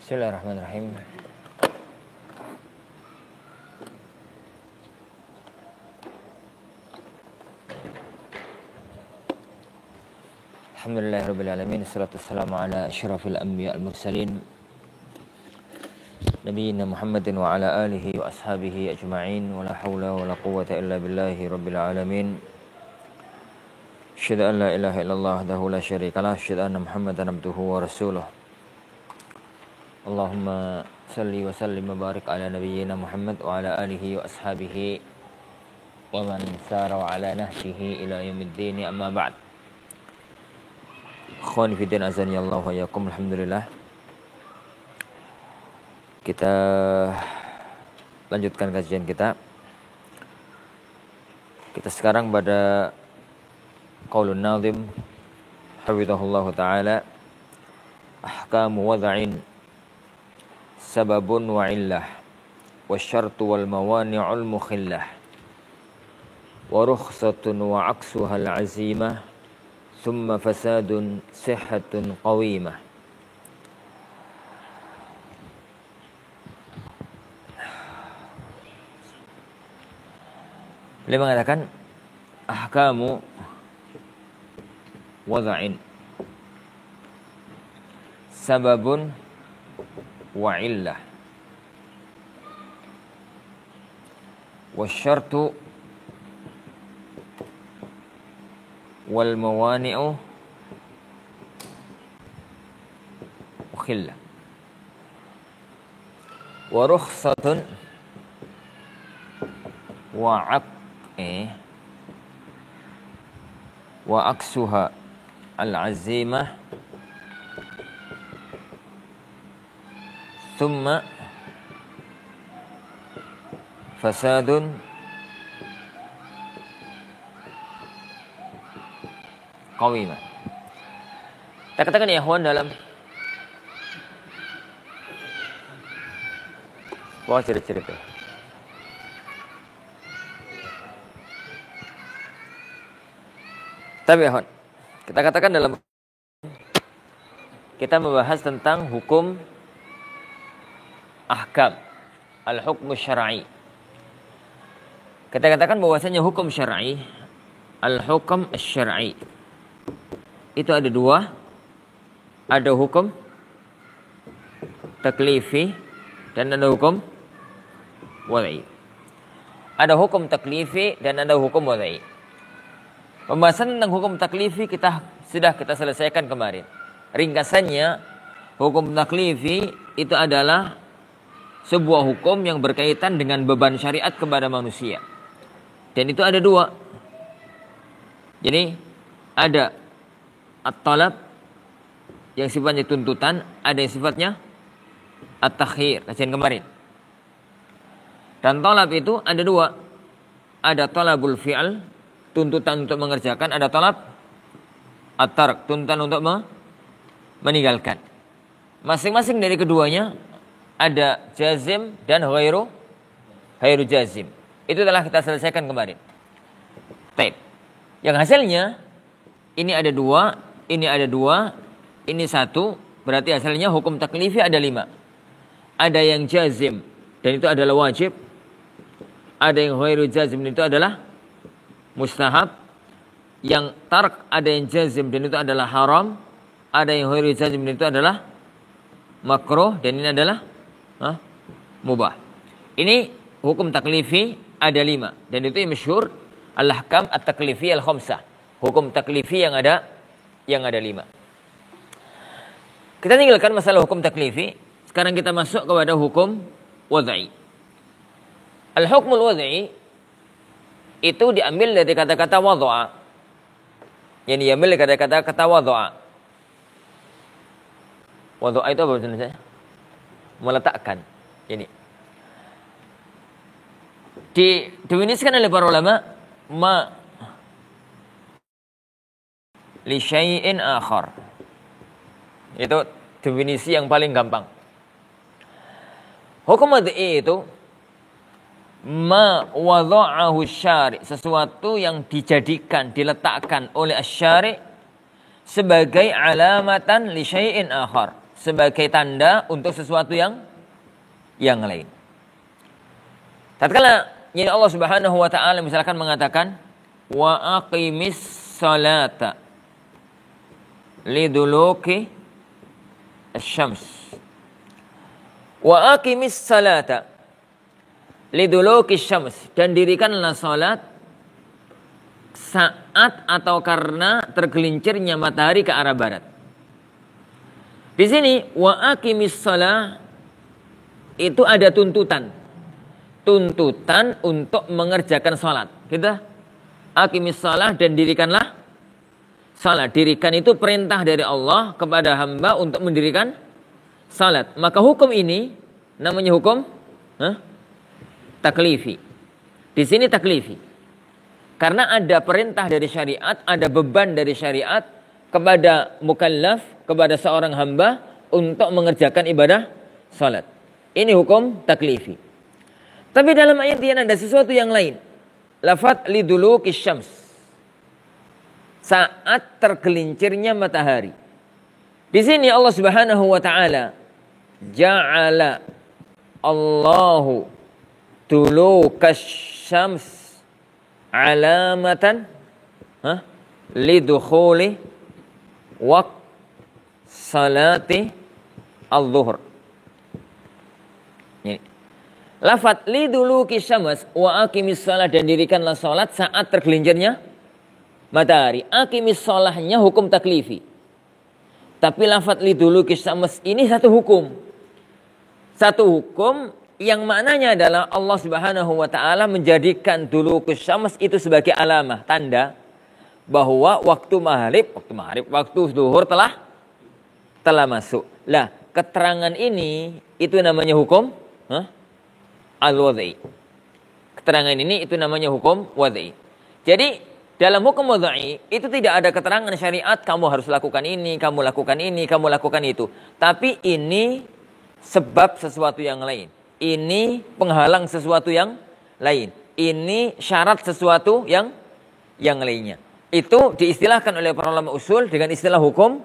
Bismillahirrahmanirrahim. Alhamdulillahirabbil alamin, wassalatu wassalamu ala asyrafil anbiya wal mursalin nabiyina Muhammadin wa ala alihi wa ashabihi ajma'in, wa la haula wa la quwwata illa billahi rabbil alamin. Asyhadu an la ilaha illallah wahdahu la syarikalah, asyhadu anna Muhammadan abduhu wa rasuluh. Allahumma salli wa sallim wa barik ala nabiyyina Muhammad wa ala alihi wa ashabihi wa man sara ala nahjihi ila yaumiddin, amma ba'd. Ikhwani fi din, azani Allah wa iyyakum. Alhamdulillah, kita lanjutkan kajian kita. Kita sekarang pada qaulun nazim hafizahullahu ta'ala, ahkamu wad'in sababun wa illah wasyartu wal mawani'ul mukhillah wa rukhsatun wa aksuha al-azimah thumma fasadun sihhatun qawimah. Beliau mengatakan ahkamu wad'in sababun wa illah wasyartu wal mawani'u mukhillah wa rukhsatun wa aksuha al-azimah thumma fasadun qawimah. Kita katakan ya ikhwan, dalam cerita tapi ikhwan, kita katakan dalam kita membahas tentang hukum ahkam al-hukm syar'i. Kita katakan bahwasanya hukum syar'i, al-hukm syar'i itu ada dua. Ada hukum taklifi dan ada hukum wad'i. Ada hukum taklifi dan ada hukum wad'i. Pembahasan tentang hukum taklifi sudah kita selesaikan kemarin. Ringkasannya, hukum taklifi itu adalah sebuah hukum yang berkaitan dengan beban syariat kepada manusia. Dan itu ada dua. Jadi ada at-talab yang sifatnya tuntutan, ada yang sifatnya at-takhir, kajian kemarin. Dan talab itu ada dua. Ada talabul fi'al, tuntutan untuk mengerjakan, ada talab at-tark, tuntutan untuk meninggalkan. Masing-masing dari keduanya ada jazim dan ghairu jazim. Itu telah kita selesaikan kemarin. Baik. Yang hasilnya ini ada dua, ini ada dua, ini satu. Berarti hasilnya hukum taklifi ada 5. Ada yang jazim dan itu adalah wajib. Ada yang ghairu jazim dan itu adalah mustahab. Yang tark ada yang jazim dan itu adalah haram. Ada yang ghairu jazim dan itu adalah makruh dan ini adalah mubah. Ini hukum taklifi ada 5 dan itu yang masyhur al-ahkam at-taklifi al-khamsah. Hukum taklifi yang ada 5. Kita tinggalkan masalah hukum taklifi. Sekarang kita masuk kepada hukum wad'i. Al-hukmul wad'i itu diambil dari kata-kata wad'a. Yang diambil dari kata-kata wad'a. Wad'a itu apa maksudnya? Meletakkan. Ini didefinisikan oleh para ulama li syai'in akhar. Itu definisi yang paling gampang. Hukum wad'i itu ma wada'ahu syari', sesuatu yang dijadikan, diletakkan oleh asy-syari' sebagai alamatan li syai'in akhar, sebagai tanda untuk sesuatu yang lain. Tatkala ini Allah Subhanahu wa taala misalkan mengatakan wa aqimis salata liduluki asy-syams. Wa aqimis salata liduluki asy-syams, dan dirikanlah salat saat atau karena tergelincirnya matahari ke arah barat. Di sini wa aqimis shalah itu ada tuntutan untuk mengerjakan salat. Kita aqimis shalah dan dirikanlah salat. Dirikan itu perintah dari Allah kepada hamba untuk mendirikan salat. Maka hukum ini namanya hukum taklifi. Di sini taklifi. Karena ada perintah dari syariat, ada beban dari syariat kepada mukallaf, kepada seorang hamba untuk mengerjakan ibadah salat. Ini hukum taklifi. Tapi dalam ayat ini ada sesuatu yang lain. Lafaz liduluki syams. Saat tergelincirnya matahari. Di sini Allah Subhanahu wa taala ja'ala Allahu dulukas syams alamatan lidukhuli waqt salati al-zuhur. Lafaz liduluki syams wa aqimis shalah, dan dirikanlah salat saat tergelincirnya matahari. Aqimis shalahnya hukum taklifi. Tapi lafaz liduluki syams ini satu hukum. Satu hukum yang maknanya adalah Allah Subhanahu wa taala menjadikan dulukus syams itu sebagai alamah, tanda bahwa waktu zuhur telah masuk. Lah, keterangan ini itu namanya hukum al-wad'i. Keterangan ini itu namanya hukum wad'i. Jadi dalam hukum wad'i itu tidak ada keterangan syariat kamu harus lakukan ini, kamu lakukan ini, kamu lakukan itu. Tapi ini sebab sesuatu yang lain. Ini penghalang sesuatu yang lain. Ini syarat sesuatu yang lainnya. Itu diistilahkan oleh para ulama usul dengan istilah hukum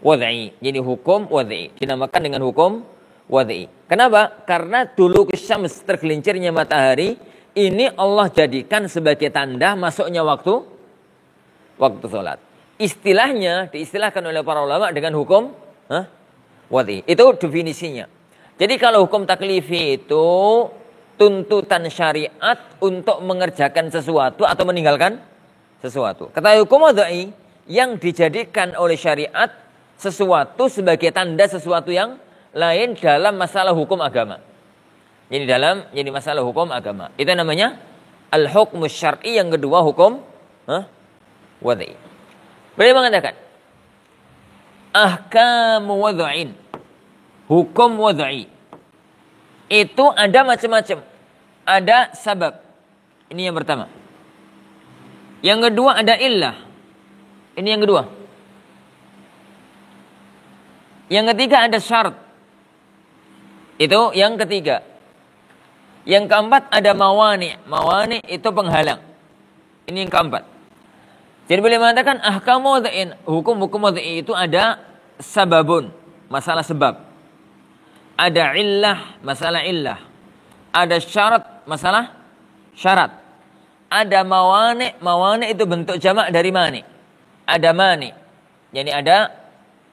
wad'i. Jadi hukum wad'i dinamakan dengan hukum wad'i. Kenapa? Karena dulu syams, tergelincirnya matahari, ini Allah jadikan sebagai tanda masuknya waktu salat. Istilahnya diistilahkan oleh para ulama dengan hukum wad'i. Itu definisinya. Jadi kalau hukum taklifi itu tuntutan syariat untuk mengerjakan sesuatu atau meninggalkan sesuatu. Kata hukum wad'i yang dijadikan oleh syariat sesuatu sebagai tanda sesuatu yang lain dalam masalah hukum agama. Jadi masalah hukum agama. Itu namanya al-hukmus syar'i. Yang kedua hukum wad'i. Beliau mengatakan ahkamu wad'in. Hukum wad'i itu ada macam-macam. Ada sabab. Ini yang pertama. Yang kedua ada illah. Ini yang kedua. Yang ketiga ada syarat. Itu yang ketiga. Yang keempat ada mawani. Mawani itu penghalang. Ini yang keempat. Jadi boleh mengatakan ahkamu wad'in. Hukum-hukum wad'i itu ada sababun. Masalah sebab. Ada illah, masalah illah. Ada syarat, masalah syarat. Ada mawani. Mawani itu bentuk jamak dari mani. Ada mani. Jadi ada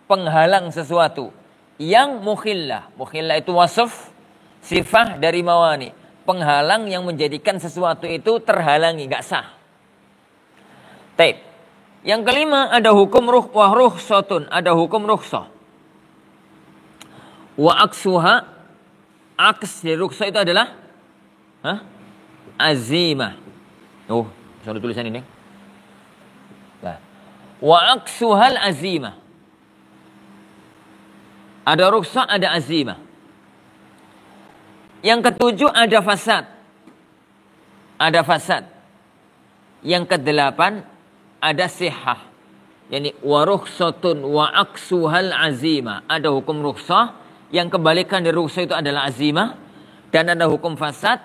penghalang sesuatu. Yang mukhillah. Mukhillah itu wasf, sifah dari mawani. Penghalang yang menjadikan sesuatu itu terhalangi, gak sah. Taib. Yang kelima ada hukum rukhsatun. Ada hukum rukhsah. Wa aksuha, aks dari rukhsah itu adalah azimah. Oh, saya tulisan ini. Nah. Wa aksuhal azimah. Ada rukhsah, ada azimah. Yang ketujuh ada fasad. Ada fasad. Yang kedelapan ada sihah. Yani wa rukhsatun wa aksuhal azimah. Ada hukum rukhsah. Yang kebalikan dari rukhsah itu adalah azimah. Dan ada hukum fasad.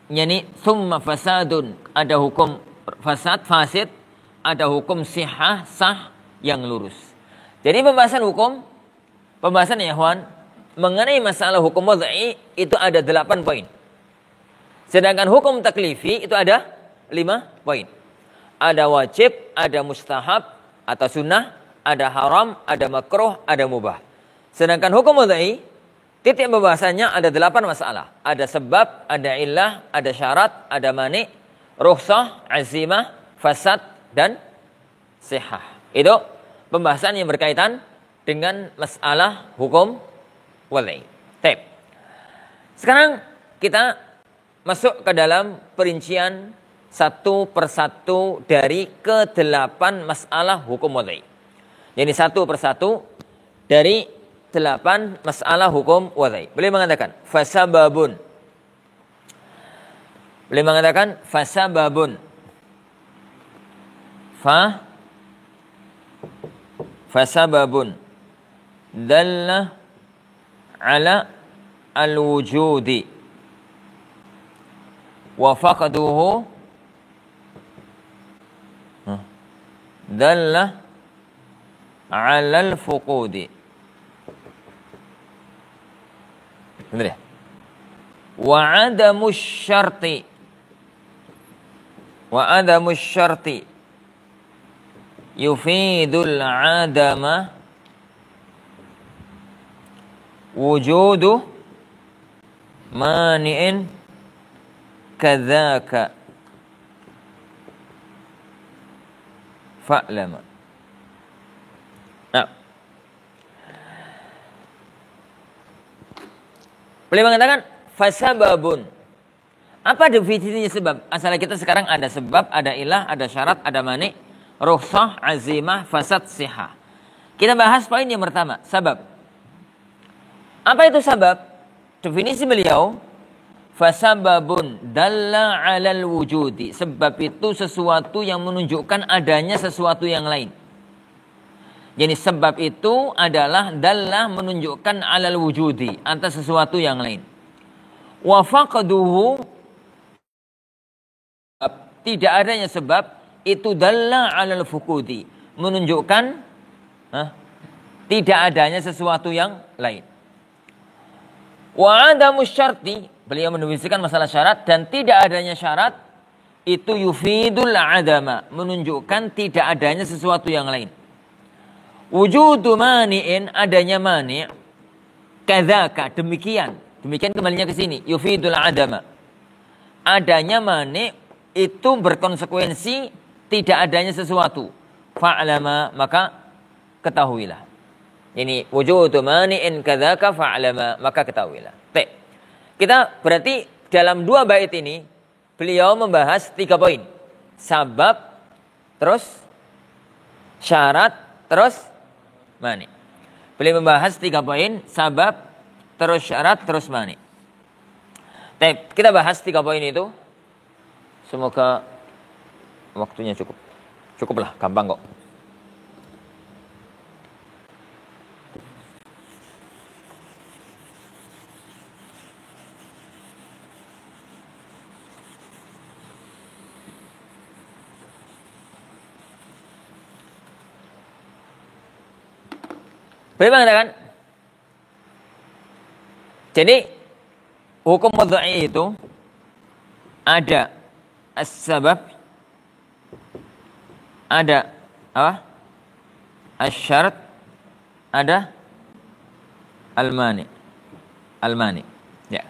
Yani thumma fasadun. Ada hukum fasad, fasid. Ada hukum sihah, sah, yang lurus. Jadi pembahasan hukum pembahasan ya Ikhwan, mengenai masalah hukum wad'i itu ada 8 poin. Sedangkan hukum taklifi itu ada 5 poin. Ada wajib, ada mustahab atau sunnah, ada haram, ada makruh, ada mubah. Sedangkan hukum wad'i, titik pembahasannya ada 8 masalah. Ada sebab, ada illah, ada syarat, ada mani, rukhsah, azimah, fasad, dan sihah. Itu pembahasan yang berkaitan dengan masalah hukum wad'i. Sekarang kita masuk ke dalam perincian satu persatu dari ke-8 masalah hukum wad'i. Jadi satu persatu dari 8 masalah hukum wad'i. Beliau mengatakan fasababun. Beliau mengatakan fasababun. Fasababun dalla ala al-wujudi wa faqduhu dalla ala al-fuqudi. Benar ya? Wa adamu syarti yufidul adama wujudu mani'in kadzaka fa'lama. Nah, beliau mengatakan fasababun. Apa definisinya sebab? Asalnya kita sekarang ada sebab, ada ilah, ada syarat, ada mani, rukhsah, azimah, fasad, sihah. Kita bahas poin yang pertama, sabab. Apa itu sabab? Definisi beliau, fasababun dalla 'alal wujudi. Sebab itu sesuatu yang menunjukkan adanya sesuatu yang lain. Jadi sebab itu adalah dalla menunjukkan 'alal wujudi, atas sesuatu yang lain. Wa faqduhu, tidak adanya sebab itu dalla 'alal fuqudi, menunjukkan tidak adanya sesuatu yang lain. Wa adamu syarti, beliau mendefinisikan masalah syarat, dan tidak adanya syarat itu yufidul adama, menunjukkan tidak adanya sesuatu yang lain. Wujudu mani'in, adanya mani', kadzaka, demikian kembalinya ke sini, yufidul adama. Adanya mani' itu berkonsekuensi tidak adanya sesuatu. Fa'lama, maka ketahuilah. Ini wujudu mani'in kadzaka fa'lama, maka ketahuilah. Kita berarti dalam 2 bait ini beliau membahas 3 poin. Sabab, terus syarat, terus mani. Beliau membahas 3 poin, sabab, terus syarat, terus mani. Kita bahas 3 poin itu. Semoga waktunya cukup. Cukuplah, gampang kok. Beliau mengatakan, jadi hukum wad'i itu ada as-sabab, ada apa? Asy-syart, ada al-mani. Al-mani. Ya.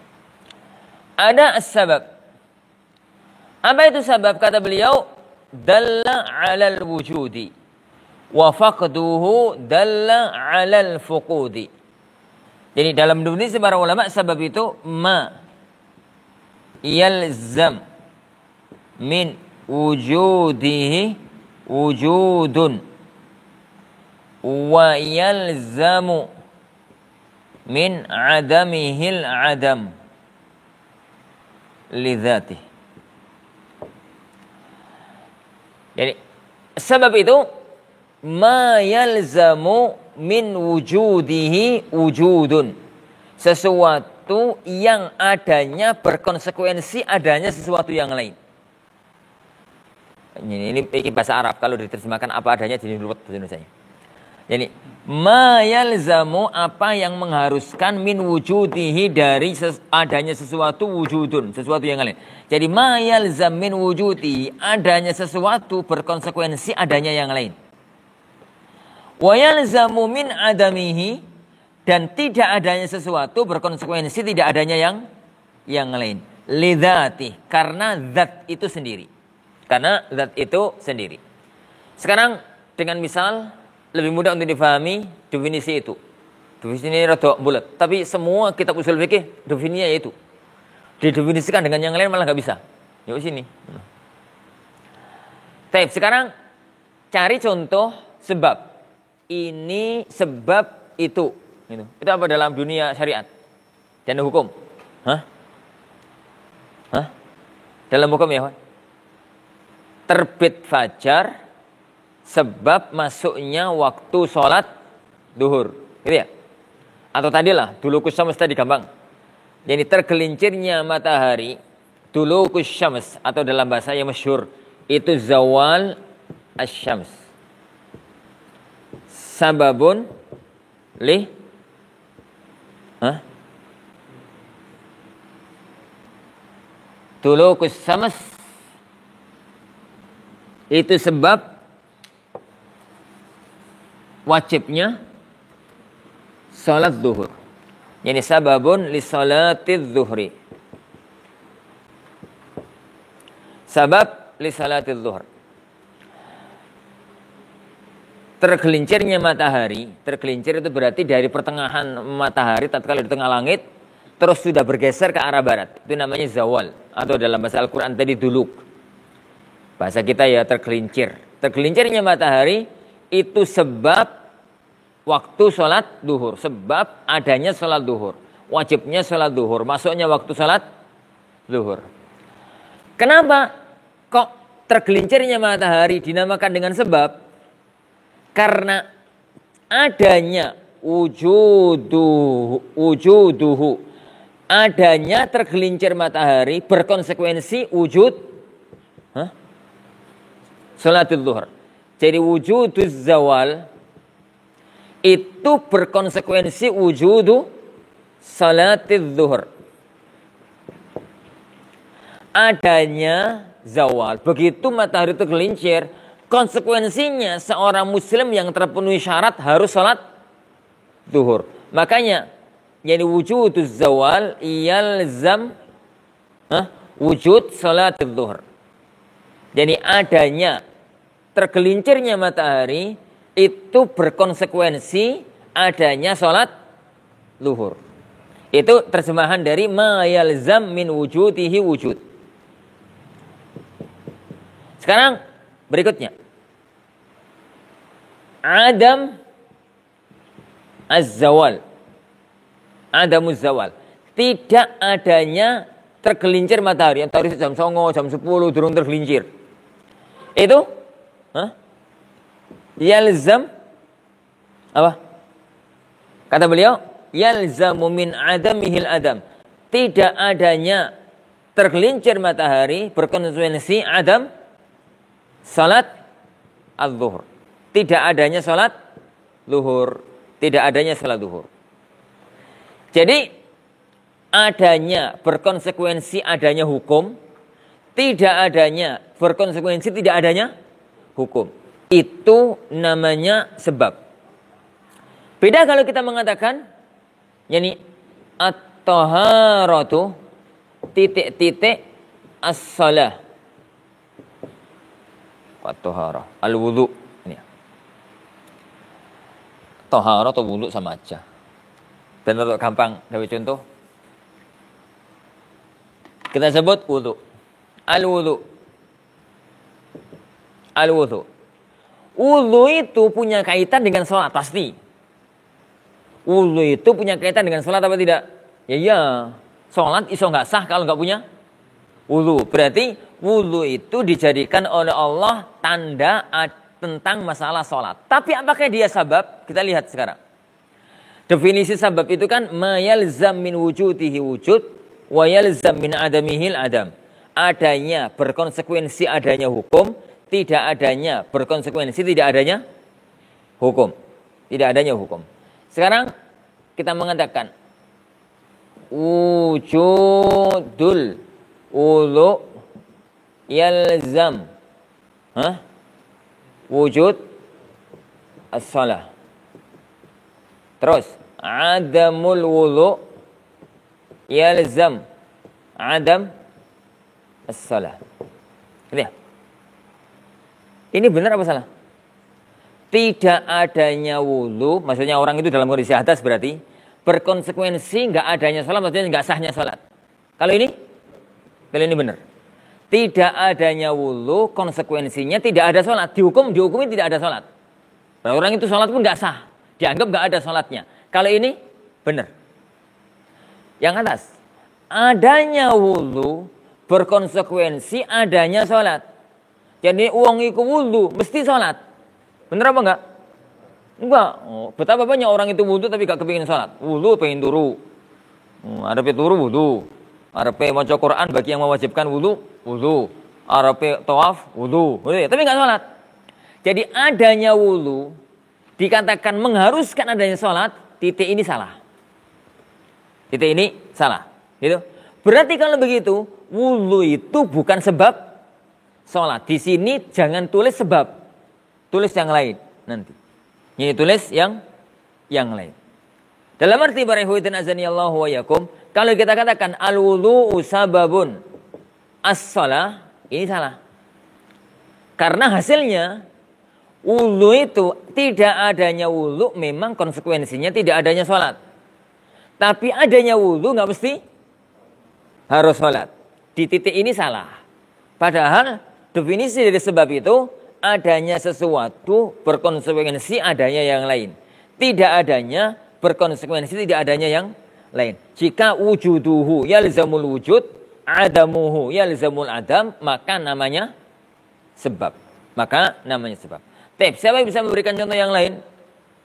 Ada as-sabab. Apa itu sabab? Kata beliau, dalla 'alal wujudi wa faqduhu dalla 'alal fuqudi. Jadi dalam definisi para ulama, sabab itu ma yalzam min wujudihi wujudun wa yalzamu min adamihil adam lidzatih. Jadi sebab itu ma yalzamu min wujudihi wujudun, sesuatu yang adanya berkonsekuensi adanya sesuatu yang lain. Ini bahasa Arab, kalau diterjemahkan apa adanya jadi luwet bahasa Indonesia. Jadi Ma yalzamu, apa yang mengharuskan min wujudihi, dari adanya sesuatu, wujudun, sesuatu yang lain. Jadi ma yalzam min wujudihi, adanya sesuatu berkonsekuensi adanya yang lain. Wa yalzamu min adamihi, dan tidak adanya sesuatu berkonsekuensi tidak adanya yang lain. Lidzati, karena zat itu sendiri. Karena zat itu sendiri. Sekarang dengan misal lebih mudah untuk difahami definisi itu. Definisi ini rada bulat, tapi semua kitab usul fikih definisinya itu. Didefinisikan dengan yang lain malah nggak bisa. Yuk sini. Baik, sekarang cari contoh sebab. Ini sebab itu. Itu apa dalam dunia syariat dan hukum? Dalam hukum ya, terbit fajar sebab masuknya waktu sholat duhur, gitu ya? Atau tadilah dulukus syams, tadi gampang. Jadi tergelincirnya matahari, dulukus syams, atau dalam bahasa yang masyhur itu zawal asy-syams. Sababun li dulukus syams itu sebab wajibnya salat zuhur. Yani sababun li salatiz zuhri. Sabab li salatiz zuhur. Tergelincirnya matahari, tergelincir itu berarti dari pertengahan matahari tatkala di tengah langit terus sudah bergeser ke arah barat. Itu namanya zawal, atau dalam bahasa Al-Qur'an tadi duluk. Bahasa kita ya tergelincir. Tergelincirnya matahari itu sebab waktu sholat duhur, sebab adanya sholat duhur, wajibnya sholat duhur, masuknya waktu sholat duhur. Kenapa kok tergelincirnya matahari dinamakan dengan sebab? Karena adanya wujuduhu, adanya tergelincir matahari berkonsekuensi wujud sholatul duhur. Jadi wujuduz zawal itu berkonsekuensi wujudu salatiz zuhur. Adanya zawal, begitu matahari itu gelincir, konsekuensinya seorang muslim yang terpenuhi syarat harus salat zuhur. Makanya jadi wujuduz zawal yalzam wujud salatiz zuhur. Jadi adanya tergelincirnya matahari itu berkonsekuensi adanya sholat zuhur. Itu terjemahan dari ma yalzam min wujudihi wujud. Sekarang berikutnya. Adam az-zawal. Adamuz zawal. Tidak adanya tergelincir matahari. Matahari jam 09.00, jam 10 durung tergelincir. Itu yalzam apa? Kata beliau, yalzamu min adamihil adam. Tidak adanya tergelincir matahari berkonsekuensi adam salat az-zuhur. Tidak adanya salat zuhur, tidak adanya salat zuhur. Jadi adanya berkonsekuensi adanya hukum, tidak adanya berkonsekuensi tidak adanya hukum. Itu namanya sebab. Beda kalau kita mengatakan yani at-taharatu titik-titik as-salah. At-taharah, al-wudu. Ini. Taharah atau wudu sama aja. Dan untuk gampang, dari contoh. Kita sebut wudu. Al-wudu. Al-wudu. Wudu itu punya kaitan dengan sholat, pasti. Wudu itu punya kaitan dengan sholat apa tidak? Ya iya. Sholat iso nggak sah kalau nggak punya wudu. Berarti wudu itu dijadikan oleh Allah tanda tentang masalah sholat. Tapi apakah dia sabab? Kita lihat sekarang. Definisi sabab itu kan ma yalzam min wujudihi wujud wa yalzam min adamihil adam. Adanya berkonsekuensi adanya hukum, tidak adanya berkonsekuensi tidak adanya hukum. Tidak adanya hukum. Sekarang kita mengatakan wujudul wudu yalzam wujud as-salah. Terus adamul wudu yalzam adam as-salah. Lihat. Ini benar apa salah? Tidak adanya wudu, maksudnya orang itu dalam kondisi hadas berarti berkonsekuensi nggak adanya sholat, maksudnya nggak sahnya sholat. Kalau ini benar. Tidak adanya wudu, konsekuensinya tidak ada sholat. Dihukumi tidak ada sholat. Orang itu sholat pun nggak sah, dianggap nggak ada sholatnya. Kalau ini benar. Yang atas, adanya wudu berkonsekuensi adanya sholat. Jadi uang itu wudu mesti sholat. Bener apa enggak? Enggak. Oh, betapa banyak orang itu wudu tapi gak kepingin sholat. Wudu pengen turu. Arepe turu wudu. Arepe maca Quran bagi yang mewajibkan wudu. Arepe tawaf wudu. Tapi gak sholat. Jadi adanya wudu dikatakan mengharuskan adanya sholat. Titik ini salah. Titik ini salah. Gitu. Berarti kalau begitu wudu itu bukan sebab sholat. Di sini jangan tulis sebab. Tulis yang lain nanti. Ini tulis yang lain. Dalam arti barahuitin azanillahu wa yakum, kalau kita katakan al-wudu'u sababun as-shalah, ini salah. Karena hasilnya wudu itu tidak adanya wudu memang konsekuensinya tidak adanya sholat. Tapi adanya wudu nggak mesti harus sholat. Di titik ini salah. Padahal definisi dari sebab itu adanya sesuatu berkonsekuensi adanya yang lain. Tidak adanya berkonsekuensi tidak adanya yang lain. Jika wujuduhu yalzamul wujud, adamuhu yalzamul adam, maka namanya sebab. Siapa yang bisa memberikan contoh yang lain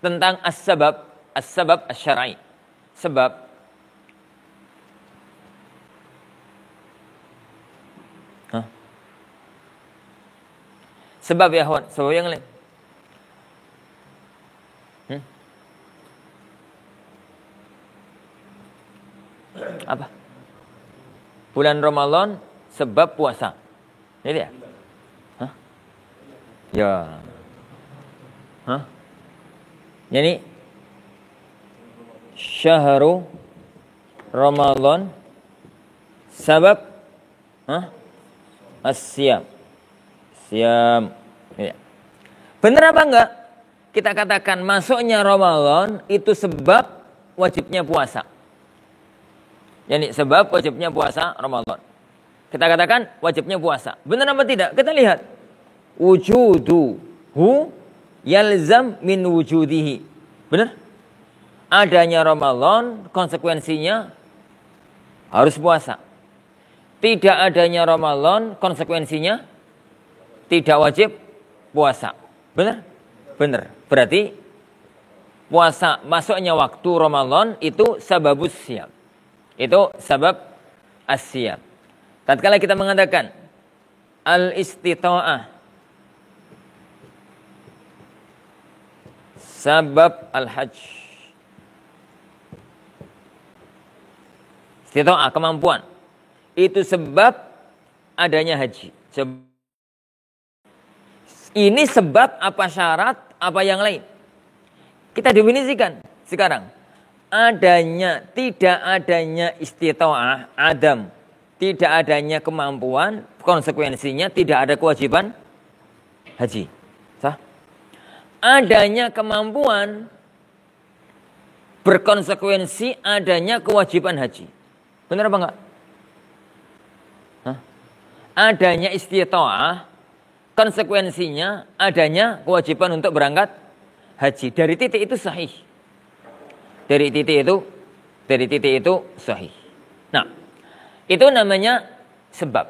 tentang as-sabab asy-syar'i? Sebab. Sebab ya kawan, sebab yang lain. Apa? Bulan Ramadan sebab puasa. Ini dia. Ya. Jadi syahru Ramadan sebab as-siyam. Ya. Benar apa enggak? Kita katakan masuknya Ramadan itu sebab wajibnya puasa. Yani sebab wajibnya puasa Ramadan. Kita katakan wajibnya puasa. Benar apa tidak? Kita lihat. Wujuduhu yalzam min wujudihi. Benar? Adanya Ramadan konsekuensinya harus puasa. Tidak adanya Ramadan konsekuensinya tidak wajib puasa. Benar? Benar. Berarti puasa masuknya waktu Ramadan itu sababus siyam. Itu sabab as-siyam. Tatkala kita mengatakan al-istita'ah sabab al-hajj. Istita'ah kemampuan. Itu sebab adanya haji. Ini sebab apa syarat, apa yang lain. Kita definisikan sekarang. Tidak adanya istita'ah, adam. Tidak adanya kemampuan, konsekuensinya tidak ada kewajiban haji. Sah? Adanya kemampuan, berkonsekuensi adanya kewajiban haji. Benar apa enggak? Adanya istita'ah, konsekuensinya adanya kewajiban untuk berangkat haji. Dari titik itu sahih. Dari titik itu sahih. Nah, itu namanya sebab.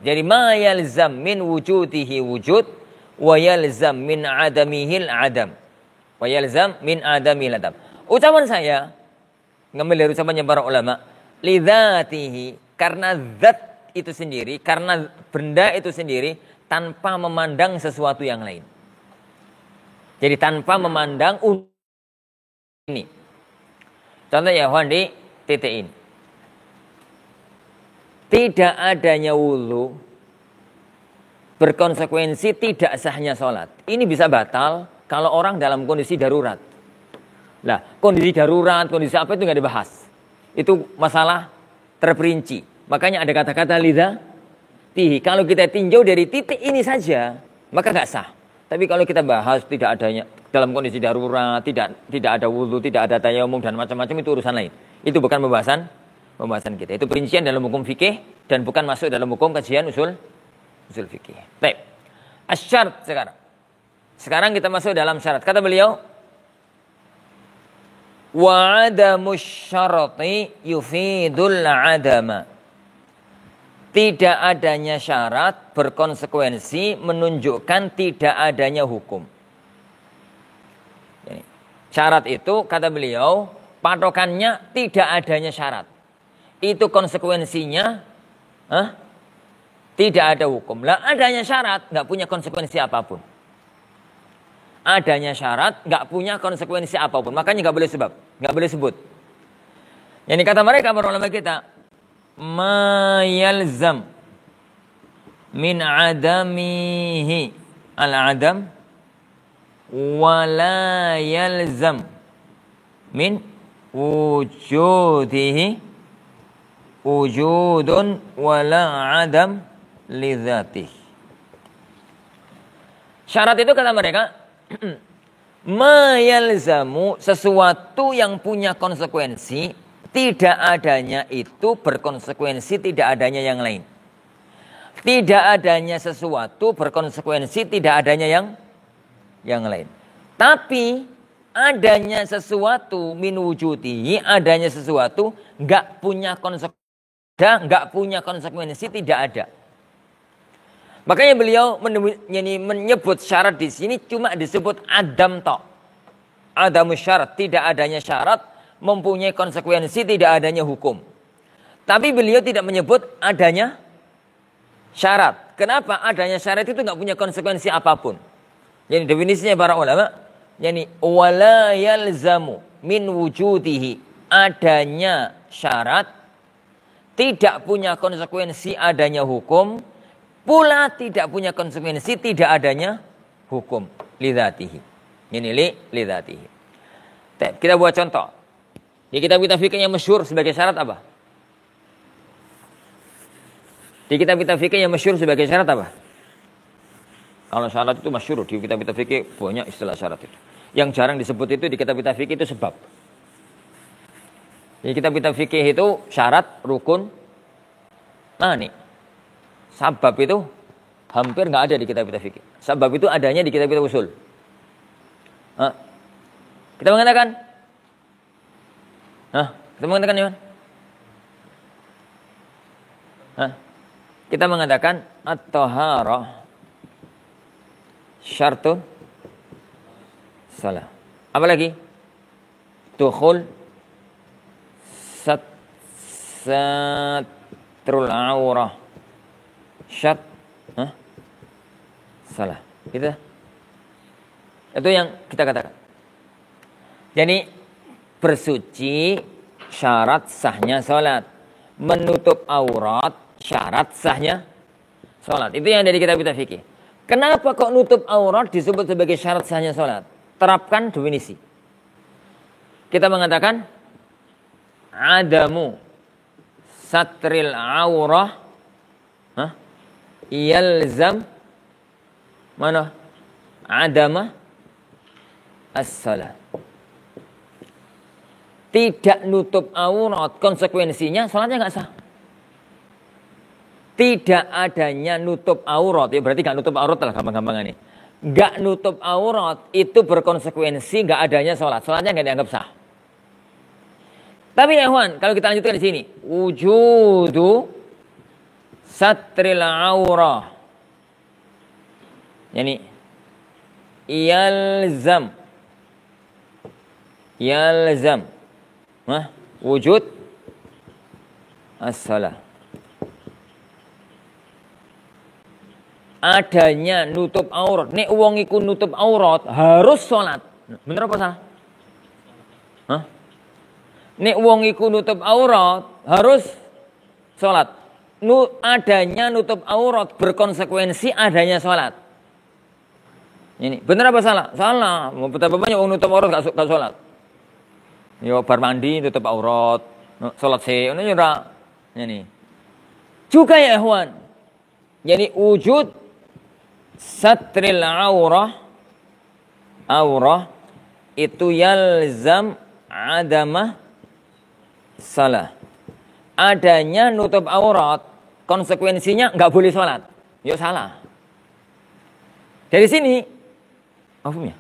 Jadi ma yalzam min wujudihi wujud wa yalzam min adamihil adam. Wa yalzam min adamil adam. Ucapan saya ngambil dari ucapannya para ulama, lidzatihi, karena zat itu sendiri, karena benda itu sendiri tanpa memandang sesuatu yang lain. Jadi tanpa memandang ini. Contoh ya Ikhwan di titik ini. Tidak adanya wudu berkonsekuensi tidak sahnya sholat. Ini bisa batal kalau orang dalam kondisi darurat. Nah, kondisi darurat, kondisi apa itu nggak dibahas. Itu masalah terperinci. Makanya ada kata-kata lidha tihi. Kalau kita tinjau dari titik ini saja, maka nggak sah. Tapi kalau kita bahas tidak adanya dalam kondisi darurat, tidak ada wudu, tidak ada tayamum dan macam-macam, itu urusan lain. Itu bukan pembahasan kita. Itu perincian dalam hukum fikih dan bukan masuk dalam hukum kajian usul fikih. Baik. Asyarat sekarang. Sekarang kita masuk dalam syarat. Kata beliau, wa adamus syarati yufidul adama. Tidak adanya syarat berkonsekuensi menunjukkan tidak adanya hukum. Syarat itu kata beliau patokannya tidak adanya syarat. Itu konsekuensinya tidak ada hukum. Lah adanya syarat nggak punya konsekuensi apapun. Adanya syarat nggak punya konsekuensi apapun. Makanya nggak boleh nggak boleh sebut. Yang kata mereka para ulama kita, ma yalzam min adamihi al-adam wa la yalzam min wujudihi wujudun wala adam lidzatih. Syarat itu kata mereka ma yalzamu, sesuatu yang punya konsekuensi, tidak adanya itu berkonsekuensi tidak adanya yang lain. Tidak adanya sesuatu berkonsekuensi tidak adanya yang lain. Tapi adanya sesuatu min wujudihi, adanya sesuatu enggak punya konsekuensi, enggak punya konsekuensi tidak ada. Makanya beliau menyebut syarat di sini cuma disebut adam tok. Adamus syarat, tidak adanya syarat mempunyai konsekuensi tidak adanya hukum. Tapi beliau tidak menyebut adanya syarat. Kenapa? Adanya syarat itu enggak punya konsekuensi apapun. Jadi definisinya para ulama, yani wala yalzamu min wujudihi, adanya syarat tidak punya konsekuensi adanya hukum, pula tidak punya konsekuensi tidak adanya hukum lidzatihi. Ini lidzatihi. Kita buat contoh. Di kitab fikih yang masyhur sebagai syarat apa? Di kitab fikih yang masyhur sebagai syarat apa? Kalau syarat itu masyhur di kitab fikih banyak istilah syarat itu. Yang jarang disebut itu di kitab fikih itu sebab. Di kitab fikih itu syarat, rukun, mani. Sabab itu hampir nggak ada di kitab fikih. Sabab itu adanya di kitab usul. Kita mengatakan, ya. Kita mengatakan at-taharah syartun salah. Apa lagi? Dukhul satrul aurah syart salah. Gitu. Itu yang kita katakan. Jadi bersuci syarat sahnya salat, menutup aurat syarat sahnya salat. Itu yang dari kitab fikih. Kenapa kok nutup aurat disebut sebagai syarat sahnya salat? Terapkan definisi. Kita mengatakan adamu satril aurah yalzam mana? Adama as-salat. Tidak nutup aurat konsekuensinya salatnya nggak sah. Tidak adanya nutup aurat, ya berarti nggak nutup aurat lah gampang-gampang ini. Nggak nutup aurat itu berkonsekuensi nggak adanya salat. Salatnya nggak dianggap sah. Tapi ya Ikhwan, kalau kita lanjutkan di sini, wujudu satril aurah. Yani yalzam wujud as-salah. adanya nutup aurat. Nek wong iku nutup aurat harus sholat. Bener apa salah? Hah? Nek wong iku nutup aurat harus sholat. Adanya nutup aurat berkonsekuensi adanya sholat. Ini bener apa salah? Salah. Betapa banyak wong nutup aurat gak sholat. Yo bar mandi nutup aurat, sholat sih. Ini ora. Ini. Juga ya ikhwan. Yani wujud satril aurah itu yalzam adamah salah. Adanya nutup aurat konsekuensinya nggak boleh sholat. Yuk salah. Dari sini maksudnya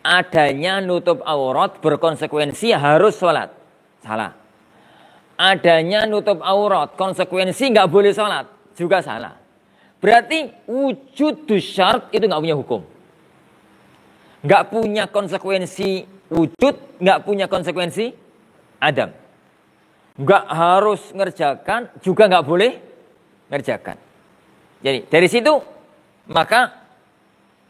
adanya nutup aurat berkonsekuensi harus sholat. Salah. Adanya nutup aurat konsekuensi nggak boleh sholat. Juga salah. Berarti wujud syarat itu nggak punya hukum. Nggak punya konsekuensi wujud, nggak punya konsekuensi adam. Nggak harus ngerjakan, juga nggak boleh ngerjakan. Jadi dari situ maka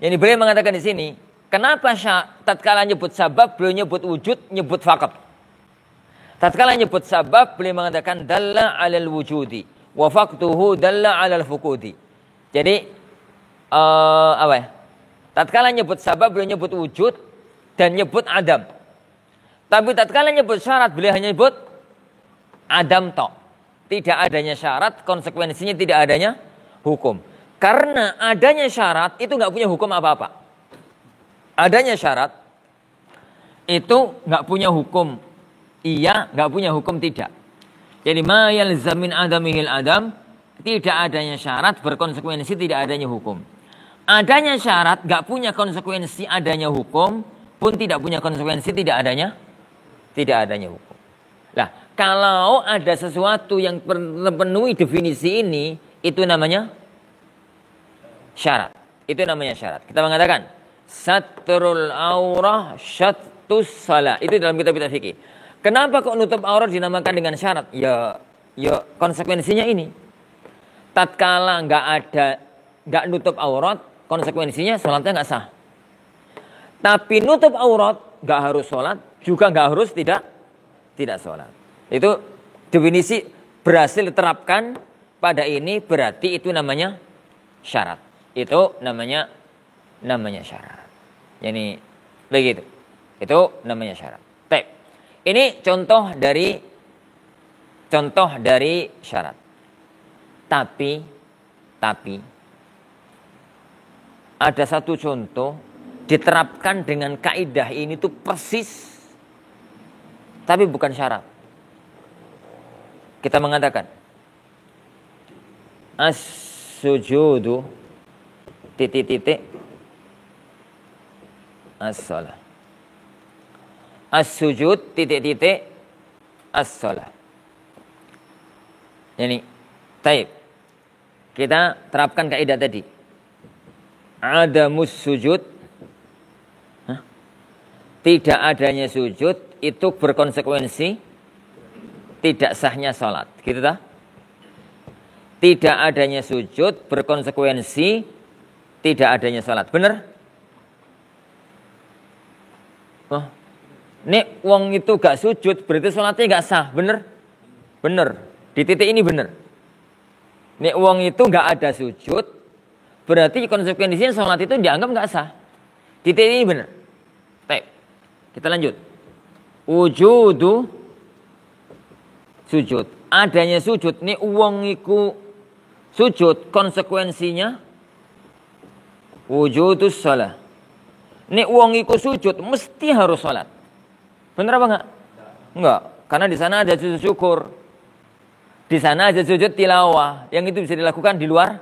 yang beliau mengatakan di sini, kenapa tatkala nyebut sabab beliau nyebut wujud, nyebut faqat. Tatkala nyebut sabab beliau mengatakan dalla 'alal wujudi. Wa faqtuhu dalla 'alal fuqudi. Jadi apa ya? Tatkala nyebut sabab beliau nyebut wujud dan nyebut adam. Tapi tatkala nyebut syarat beliau hanya nyebut adam tok. Tidak adanya syarat, konsekuensinya tidak adanya hukum. Karena adanya syarat itu enggak punya hukum apa-apa. Adanya syarat itu enggak punya hukum iya, enggak punya hukum tidak. Jadi ma yalzamin adamihil adam, tidak adanya syarat berkonsekuensi tidak adanya hukum. Adanya syarat gak punya konsekuensi adanya hukum, pun tidak punya konsekuensi tidak adanya hukum. Nah, kalau ada sesuatu yang terpenuhi definisi ini, itu namanya syarat. Itu namanya syarat. Kita mengatakan satrul aurah syattus salah. Itu dalam kitab-kitab fikih. Kenapa kok nutup aurat dinamakan dengan syarat? Ya konsekuensinya ini. Tatkala nggak nutup aurat, konsekuensinya sholatnya nggak sah. Tapi nutup aurat nggak harus sholat, juga nggak harus tidak sholat. Itu definisi berhasil diterapkan pada ini, berarti itu namanya syarat. Itu namanya syarat. Yani begitu. Itu namanya syarat. Baik. Ini contoh dari syarat. Tapi ada satu contoh diterapkan dengan kaidah ini tuh persis, tapi bukan syarat. Kita mengatakan as-sujudu titik as-shalah. As-sujud titik as-shalah. Ini taib. Kita terapkan kaidah tadi. Adamus sujud, tidak adanya sujud itu berkonsekuensi tidak sahnya salat. Gitu tak? Tidak adanya sujud berkonsekuensi tidak adanya salat. Benar? Oh. Nek wong itu gak sujud berarti sholatnya gak sah, bener? Bener. Di titik ini bener. Nek wong itu gak ada sujud berarti konsekuensinya sholat itu dianggap gak sah. Di titik ini bener. Baik. Kita lanjut. Wujudu sujud. Adanya sujud. Nek wong iku sujud konsekuensinya wujudus shalah. Nek wong iku sujud mesti harus sholat. Benar apa enggak? Enggak, karena di sana ada sujud syukur. Di sana ada sujud tilawah, yang itu bisa dilakukan di luar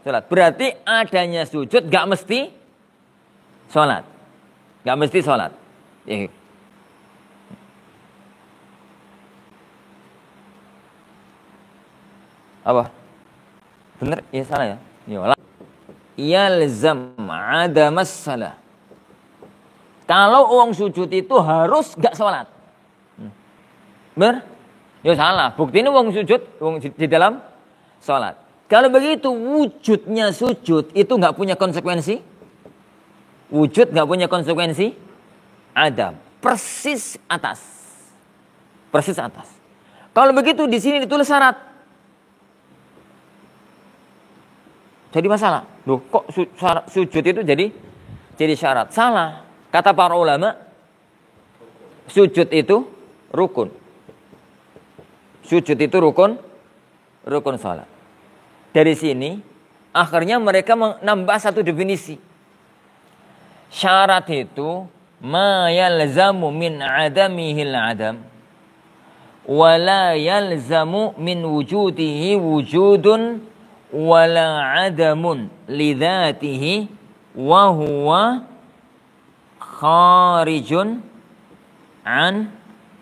salat. Berarti adanya sujud enggak mesti salat. Enggak mesti salat. Apa? Benar? Ya salah ya. Yalzam adamas salah. Kalau uang sujud itu harus gak sholat. Benar? Ya salah. Bukti ini uang sujud di dalam sholat. Kalau begitu wujudnya sujud itu nggak punya konsekuensi. Wujud nggak punya konsekuensi. Adam. Persis atas. Persis atas. Kalau begitu di sini ditulis syarat. Jadi masalah. Loh, kok sujud itu jadi syarat? Salah. Kata para ulama, sujud itu rukun. Sujud itu rukun salat. Dari sini akhirnya mereka menambah satu definisi. Syarat itu ma yalzamu min adamihil adam wala yalzamu min wujudihi wujudun wala adamun lidzatihi wa huwa kharijun an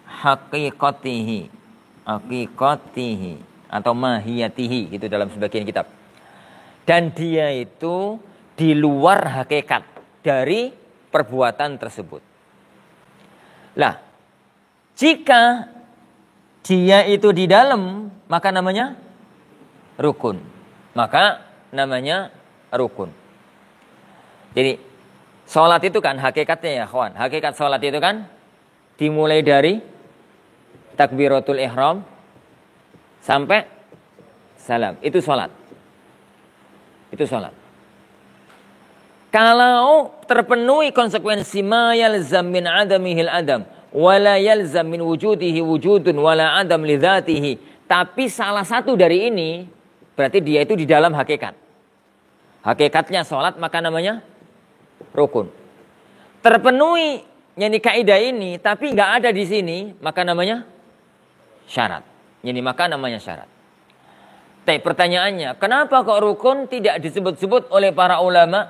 haqiqatihi atau mahiyatihi gitu dalam sebagian kitab. Dan dia itu di luar hakikat dari perbuatan tersebut. Lah, jika dia itu di dalam, maka namanya rukun. Maka namanya rukun. Jadi, sholat itu kan hakikatnya ya kawan. Hakikat sholat itu kan dimulai dari takbiratul ihram sampai salam. Itu sholat. Itu sholat. Kalau terpenuhi konsekuensi ma yalzam min adamihil adam wala yalzam min wujudihi wujudun wala adam lidzatihi, tapi salah satu dari ini berarti dia itu di dalam hakikat. Hakikatnya sholat maka namanya rukun. Terpenuhi yani kaidah ini tapi nggak ada di sini maka namanya syarat. Yani maka namanya syarat. Tapi pertanyaannya, kenapa kok rukun tidak disebut-sebut oleh para ulama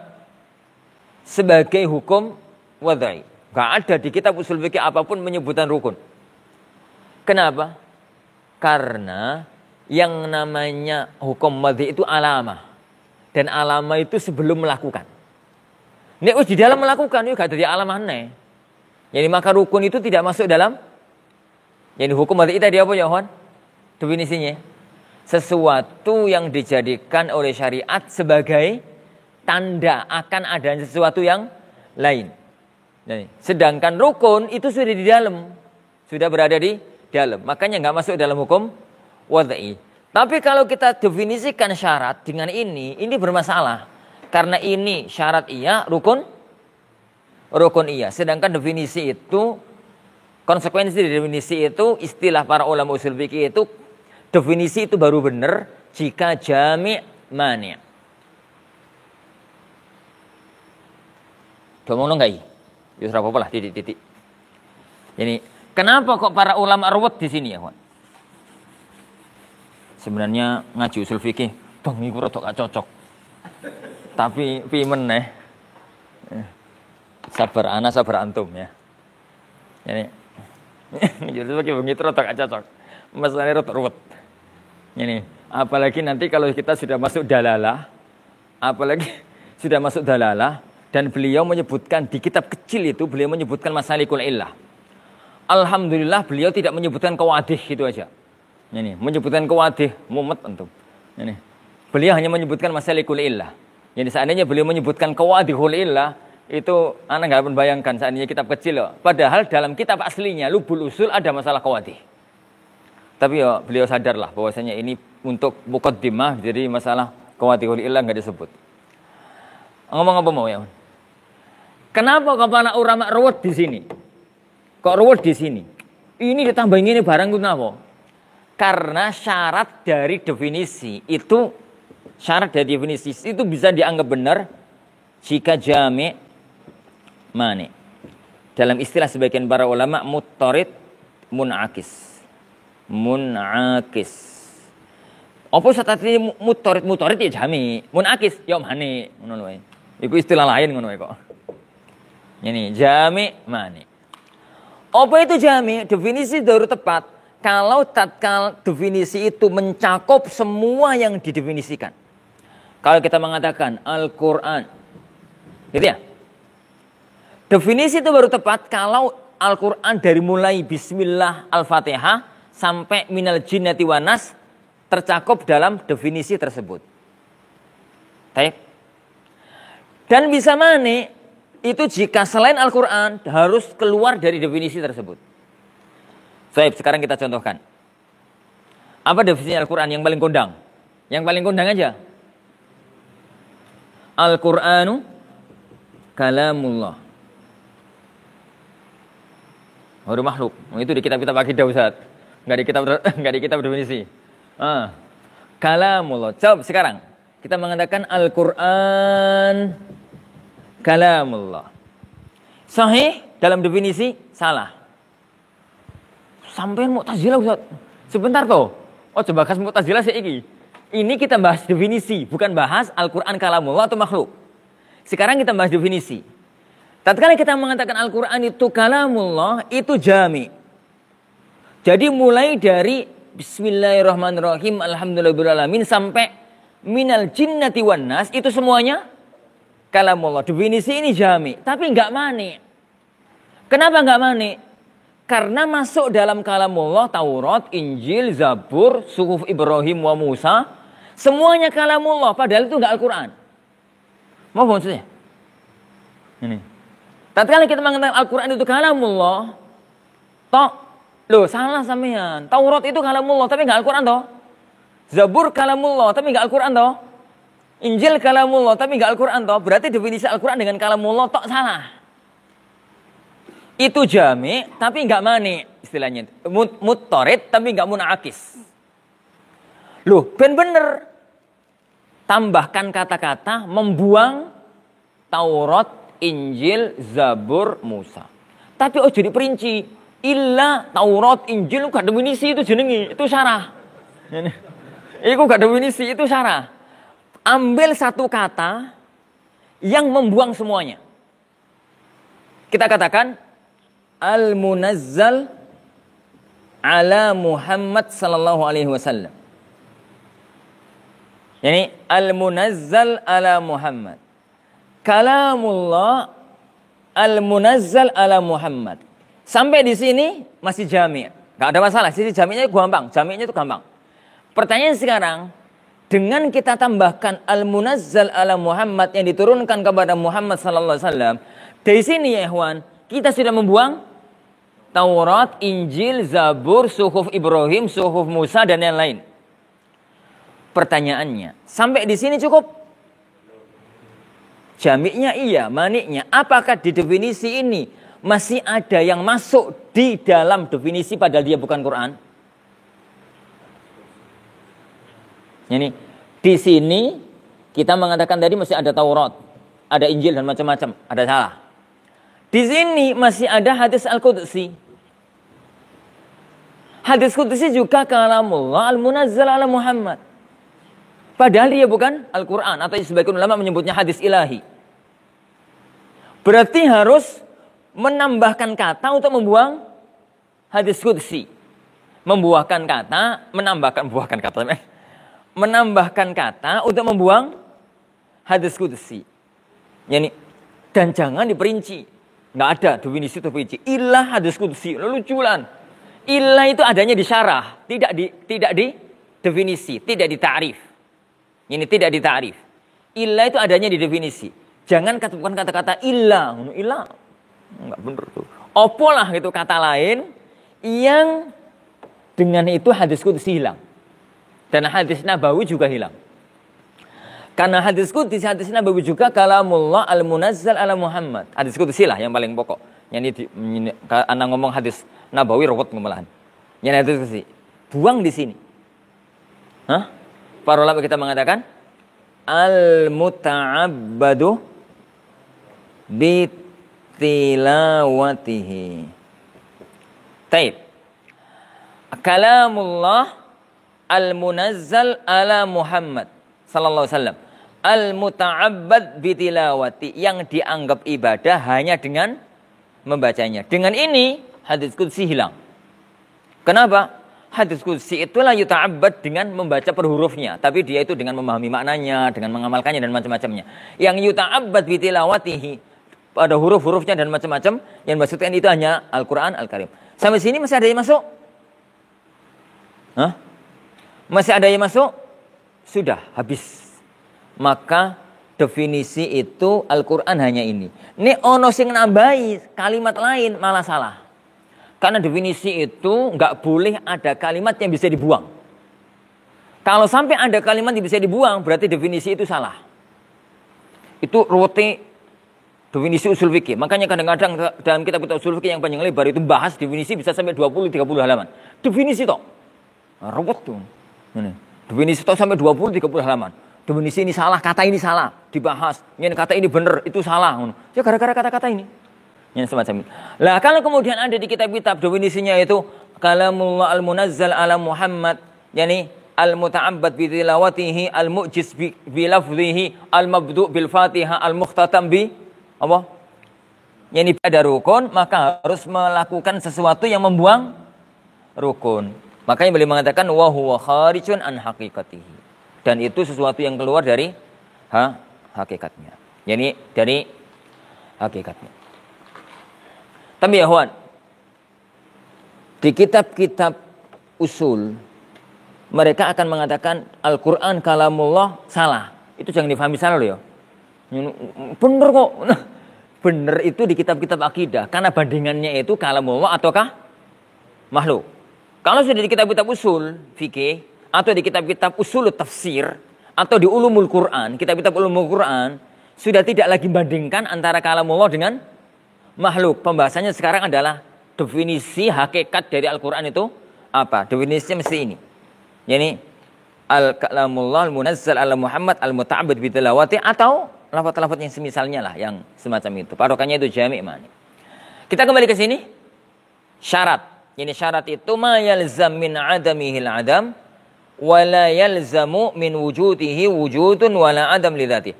sebagai hukum wadai? Gak ada di kitab usul fikih apapun menyebutkan rukun. Kenapa? Karena yang namanya hukum wadai itu alamah. Dan alamah itu sebelum melakukan. Nek di dalam melakukan itu gak ada alamah nih. Jadi maka rukun itu tidak masuk dalam. Jadi hukum wadai tadi apa ya, Hon? Definisinya sesuatu yang dijadikan oleh syariat sebagai tanda akan adanya sesuatu yang lain. Sedangkan rukun itu sudah di dalam, sudah berada di dalam. Makanya nggak masuk dalam hukum wadai. Tapi kalau kita definisikan syarat dengan ini bermasalah. Karena ini syarat iya, rukun iya. Sedangkan definisi itu, konsekuensi dari definisi itu, istilah para ulama usul fikih itu, definisi itu baru benar jika jami' mani'. Ngomong enggak? Ya ora apa-apa lah titik-titik. Jadi, kenapa kok para ulama ruwet di sini ya, kawan? Sebenarnya ngaji usul fikih, bang iku rada gak cocok. Tapi piye meneh? Sabar ana sabar antum ya. Jadi, jadi begitu rada gak cocok. Masalahnya rada ruwet. Ini, apalagi nanti kalau kita sudah masuk dalalah, dan beliau menyebutkan di kitab kecil itu beliau menyebutkan masalikul illah. Alhamdulillah beliau tidak menyebutkan qawadih gitu aja. Ini, menyebutkan qawadih mumet antum. Ini, beliau hanya menyebutkan masalikul illah. Jadi seandainya beliau menyebutkan qawadihul illah itu anak nggak membayangkan seandainya kitab kecil loh. Padahal dalam kitab aslinya Lubul Usul ada masalah qawadih. Tapi ya beliau sadarlah bahwasanya ini untuk muqaddimah, jadi masalah qawadihul illah enggak disebut. Ngomong apa mau ya? Kenapa kepala ulama ruwet di sini? Kok ruwet di sini? Ini ditambah ini barang kenapa? Karena syarat dari definisi itu bisa dianggap benar jika jami' mani. Dalam istilah sebagian para ulama muttarid munakis. Apa satati mutorit ya jami, munakis ya mani, ngono wae. Iku istilah lain ngono wae kok. Ini jami mani. Apa itu jami? Definisi baru tepat kalau tatkala definisi itu mencakup semua yang didefinisikan. Kalau kita mengatakan Al-Qur'an. Gitu ya? Definisi itu baru tepat kalau Al-Qur'an dari mulai bismillah Al-Fatihah sampai minal jinnati wan nas tercakup dalam definisi tersebut. Baik. Dan bisa mani itu jika selain Al-Quran harus keluar dari definisi tersebut. Baik, sekarang kita contohkan. Apa definisi Al-Quran yang paling kondang? Yang paling kondang aja. Al-Qur'anu kalamullah. Baru makhluk. Itu di kitab akidah Ustaz. Enggak di kitab definisi. Kalamullah. Coba sekarang kita mengatakan Al-Qur'an kalamullah. Sahih dalam definisi? Salah. Sampai Mu'tazilah Ustaz. Sebentar toh. Oh coba bahas Mu'tazilah seiki. Ini kita bahas definisi, bukan bahas Al-Qur'an kalamullah atau makhluk. Sekarang kita bahas definisi. Tatkala kita mengatakan Al-Quran itu kalamullah, itu jami. Jadi mulai dari Bismillahirrahmanirrahim, Alhamdulillahirrahmanirrahim, sampai minal jinnati wan nas, itu semuanya kalamullah. Definisi ini jami, tapi enggak mani. Kenapa enggak mani? Karena masuk dalam kalamullah Taurat, Injil, Zabur, Suhuf Ibrahim wa Musa, semuanya kalamullah, padahal itu enggak Al-Quran. Mau maksudnya? Ini. Tatkala kita mengatakan Al-Quran itu kalamullah, loh salah sampean. Taurat itu kalamullah tapi enggak Al-Quran toh. Zabur kalamullah tapi enggak Al-Quran toh. Injil kalamullah tapi enggak Al-Quran toh. Berarti definisi Al-Quran dengan kalamullah salah. Itu jami tapi enggak mani istilahnya. Muttarid tapi enggak munakis. Loh, bener. Tambahkan kata-kata membuang Taurat, Injil, Zabur, Musa. Tapi ojo diperinci. Illa Taurat, Injil gak definisi itu jenengi, itu syarah. Itu gak definisi, itu syarah. Ambil satu kata yang membuang semuanya. Kita katakan Al-Munazzal ala Muhammad sallallahu alaihi wasallam. Yani Al-Munazzal ala Muhammad. Kalamullah al-munazzal ala Muhammad. Sampai di sini masih jami'. Enggak ada masalah. Sisi jami'nya gampang. Jami'nya itu gampang. Pertanyaan sekarang, dengan kita tambahkan al-munazzal ala Muhammad yang diturunkan kepada Muhammad sallallahu alaihi wasallam, dari sini ya ikhwan, kita sudah membuang Taurat, Injil, Zabur, Suhuf Ibrahim, Suhuf Musa dan yang lain. Pertanyaannya, sampai di sini cukup? Jami'nya iya, maniknya. Apakah di definisi ini masih ada yang masuk di dalam definisi padahal dia bukan Quran? Ini di sini kita mengatakan tadi masih ada Taurat, ada Injil dan macam-macam, ada salah. Di sini masih ada hadis Al-Qudsi. Hadis Qudsi juga kalamullah al-munazzal ala Muhammad. Padahal dia bukan Al-Quran. Atau sebagian ulama menyebutnya hadis ilahi. Berarti harus menambahkan kata untuk membuang hadis Qudsi. Menambahkan kata untuk membuang hadis Qudsi. Yani, dan jangan diperinci. Nggak ada definisi terperinci. Ilah hadis Qudsi. Lalu culan. Ilah itu adanya di syarah. Tidak di definisi. Tidak di ta'rif. Ini tidak ditakrif. Illa itu adanya di definisi. Jangan bukan kata-kata illa. Illa enggak benar tuh. Opolah gitu kata lain yang dengan itu hadis Qudsi hilang. Dan hadis Nabawi juga hilang. Karena hadis Qudsi, hadis Nabawi juga kalamullah al-munazzal ala Muhammad. Hadis Qudsi lah yang paling pokok. Yang ini anak ngomong hadis Nabawi rawat ngomelahan. Yang hadis Qudsi. Buang di sini. Hah? Para ulama kita mengatakan al-muta'abbadu bitilawatihi. Taib. Kalamullah al-munazzal ala Muhammad sallallahu alaihi wasallam. Al-muta'abbad bitilawati, yang dianggap ibadah hanya dengan membacanya. Dengan ini hadis Qudsi hilang. Kenapa? Hadis Qudsi itulah yuta'abbad dengan membaca per hurufnya. Tapi dia itu dengan memahami maknanya, dengan mengamalkannya dan macam-macamnya. Yang yuta'abbad bitilawatihi, pada huruf-hurufnya dan macam-macam, yang maksudkan itu hanya Al-Quran Al-Karim. Sampai sini masih ada yang masuk? Hah? Masih ada yang masuk? Sudah, habis. Maka definisi itu Al-Quran hanya ini. Ini ono sing nambahi kalimat lain malah salah. Karena definisi itu nggak boleh ada kalimat yang bisa dibuang. Kalau sampai ada kalimat yang bisa dibuang, berarti definisi itu salah. Itu rote definisi usul fikih. Makanya kadang-kadang dalam kitab-kitab usul fikih yang panjang lebar itu bahas definisi bisa sampai 20-30 halaman. Definisi toh. Ruwet tuh. Definisi toh sampai 20-30 halaman. Definisi ini salah, kata ini salah, dibahas. Yang kata ini benar, itu salah. Ya gara-gara kata-kata ini. Yang semacam itu. Lah kalau kemudian ada di kitab-kitab definisinya itu kalamullah al-munazzal ala Muhammad, yakni al-muta'abbad bi tilawatihi, al-mu'jiz bi lafzihi, al-mabdu' bil Fatihah, al-mukhtatam bi apa? Yakni pada rukun, maka harus melakukan sesuatu yang membuang rukun. Makanya beliau mengatakan wa huwa kharijun an haqiqatihi. Dan itu sesuatu yang keluar dari hakikatnya. Yani dari hakikatnya. Tapi ya Huan, di kitab-kitab usul, mereka akan mengatakan Al-Quran kalamullah salah. Itu jangan difahami salah loh ya. Bener kok. Bener itu di kitab-kitab akidah. Karena bandingannya itu kalamullah ataukah makhluk. Kalau sudah di kitab-kitab usul fikih, atau di kitab-kitab usul tafsir, atau di ulumul Quran, kitab-kitab ulumul Quran, sudah tidak lagi bandingkan antara kalamullah dengan makhluk. Pembahasannya sekarang adalah definisi hakikat dari Al-Quran itu apa? Definisinya mesti ini. Yani al-kalamullah al-munazzal ala Muhammad al-muta'abbad bi tilawati, atau lafaz-lafaz yang semisalnya lah, yang semacam itu. Parokannya itu jami' ma'ani. Kita kembali ke sini. Syarat. Ini syarat itu ma yalzam min adamihil adam wala yalzamu min wujudihi wujudun wala adam lidzati.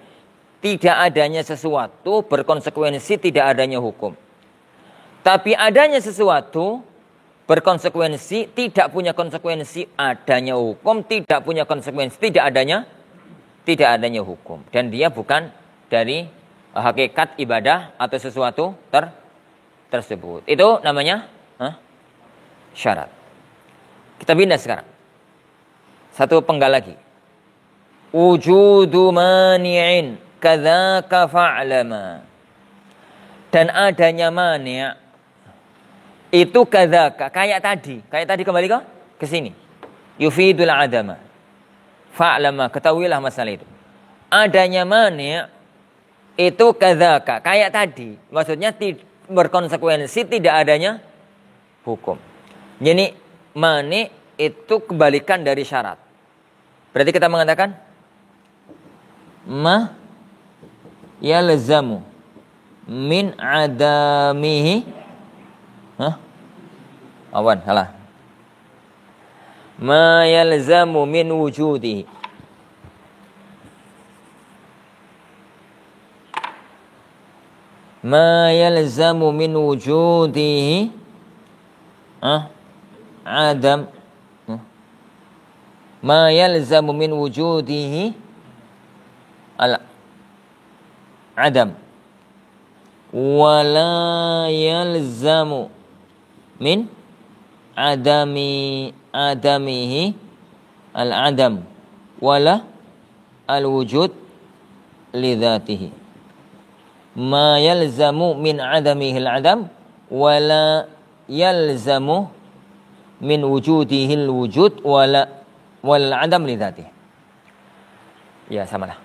Tidak adanya sesuatu berkonsekuensi tidak adanya hukum. Tapi adanya sesuatu berkonsekuensi tidak punya konsekuensi adanya hukum, tidak punya konsekuensi tidak adanya hukum. Dan dia bukan dari hakikat ibadah atau sesuatu tersebut. Itu namanya syarat. Kita pindah sekarang. Satu penggal lagi. Wujudu mani'in kadzaka fa'lama. Dan adanya mani' itu kadzaka, kayak tadi. Kayak tadi kembali ke sini. Yufidul adama. Fa'lama, ketahuilah masalah itu. Adanya mani' itu kadzaka, kayak tadi. Maksudnya berkonsekuensi tidak adanya hukum. Jadi mani' itu kebalikan dari syarat. Berarti kita mengatakan ma yalzamu min adamihi. Awan, salah. Ma yalzamu min wujudihi. Ma yalzamu min wujudihi adam. Ma yalzamu min wujudihi al-adam. Wala yalzamu min adamihi al-adam. Wala al-wujud lidhatihi. Ma yalzamu min adamihi al-adam. Wala yalzamu min wujudihi al-wujud wal adam lidhatihi. Ya, samalah.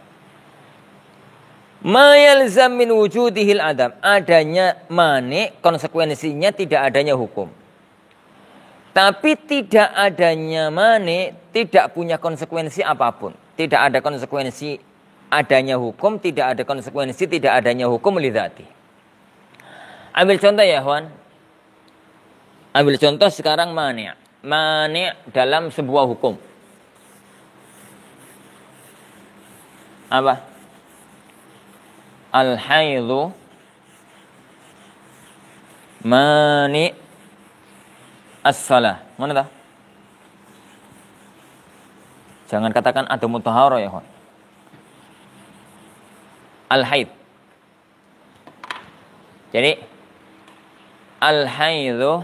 Ma yalzam min wujudihi al-adam. Adanya mani konsekuensinya tidak adanya hukum. Tapi tidak adanya mani tidak punya konsekuensi apapun. Tidak ada konsekuensi adanya hukum, tidak ada konsekuensi tidak adanya hukum lidhati. Ambil contoh ya, Juan. Ambil contoh sekarang mani. Mani dalam sebuah hukum. Apa? Al-haidhu mani as-salah. Mana dah? Jangan katakan ada mutahara ya, Juan. Al-haid. Jadi al-haidhu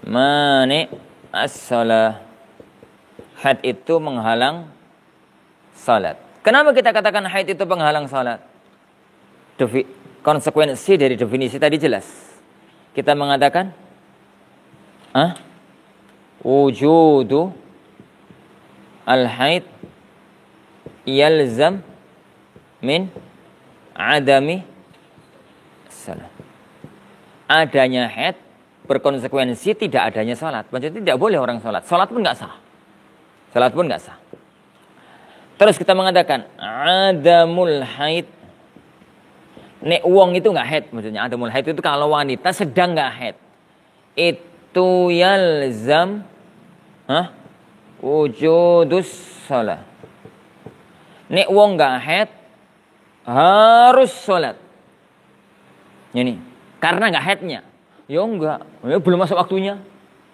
mani as-shalah. Haid itu menghalang salat. Kenapa kita katakan haid itu penghalang salat? Konsekuensi dari definisi tadi jelas. Kita mengatakan wujudu al-haid yalzam min adami salat. Adanya haid berkonsekuensi tidak adanya salat. Maksudnya tidak boleh orang salat. Salat pun enggak sah. Salat pun enggak sah. Terus kita mengatakan adamul haid. Nek wong itu enggak haid, maksudnya adamul haid itu kalau wanita sedang enggak haid. Itu yalzam wujudus shalah. Nek wong enggak haid harus salat. Ini karena enggak haidnya. Ya enggak, ya belum masuk waktunya,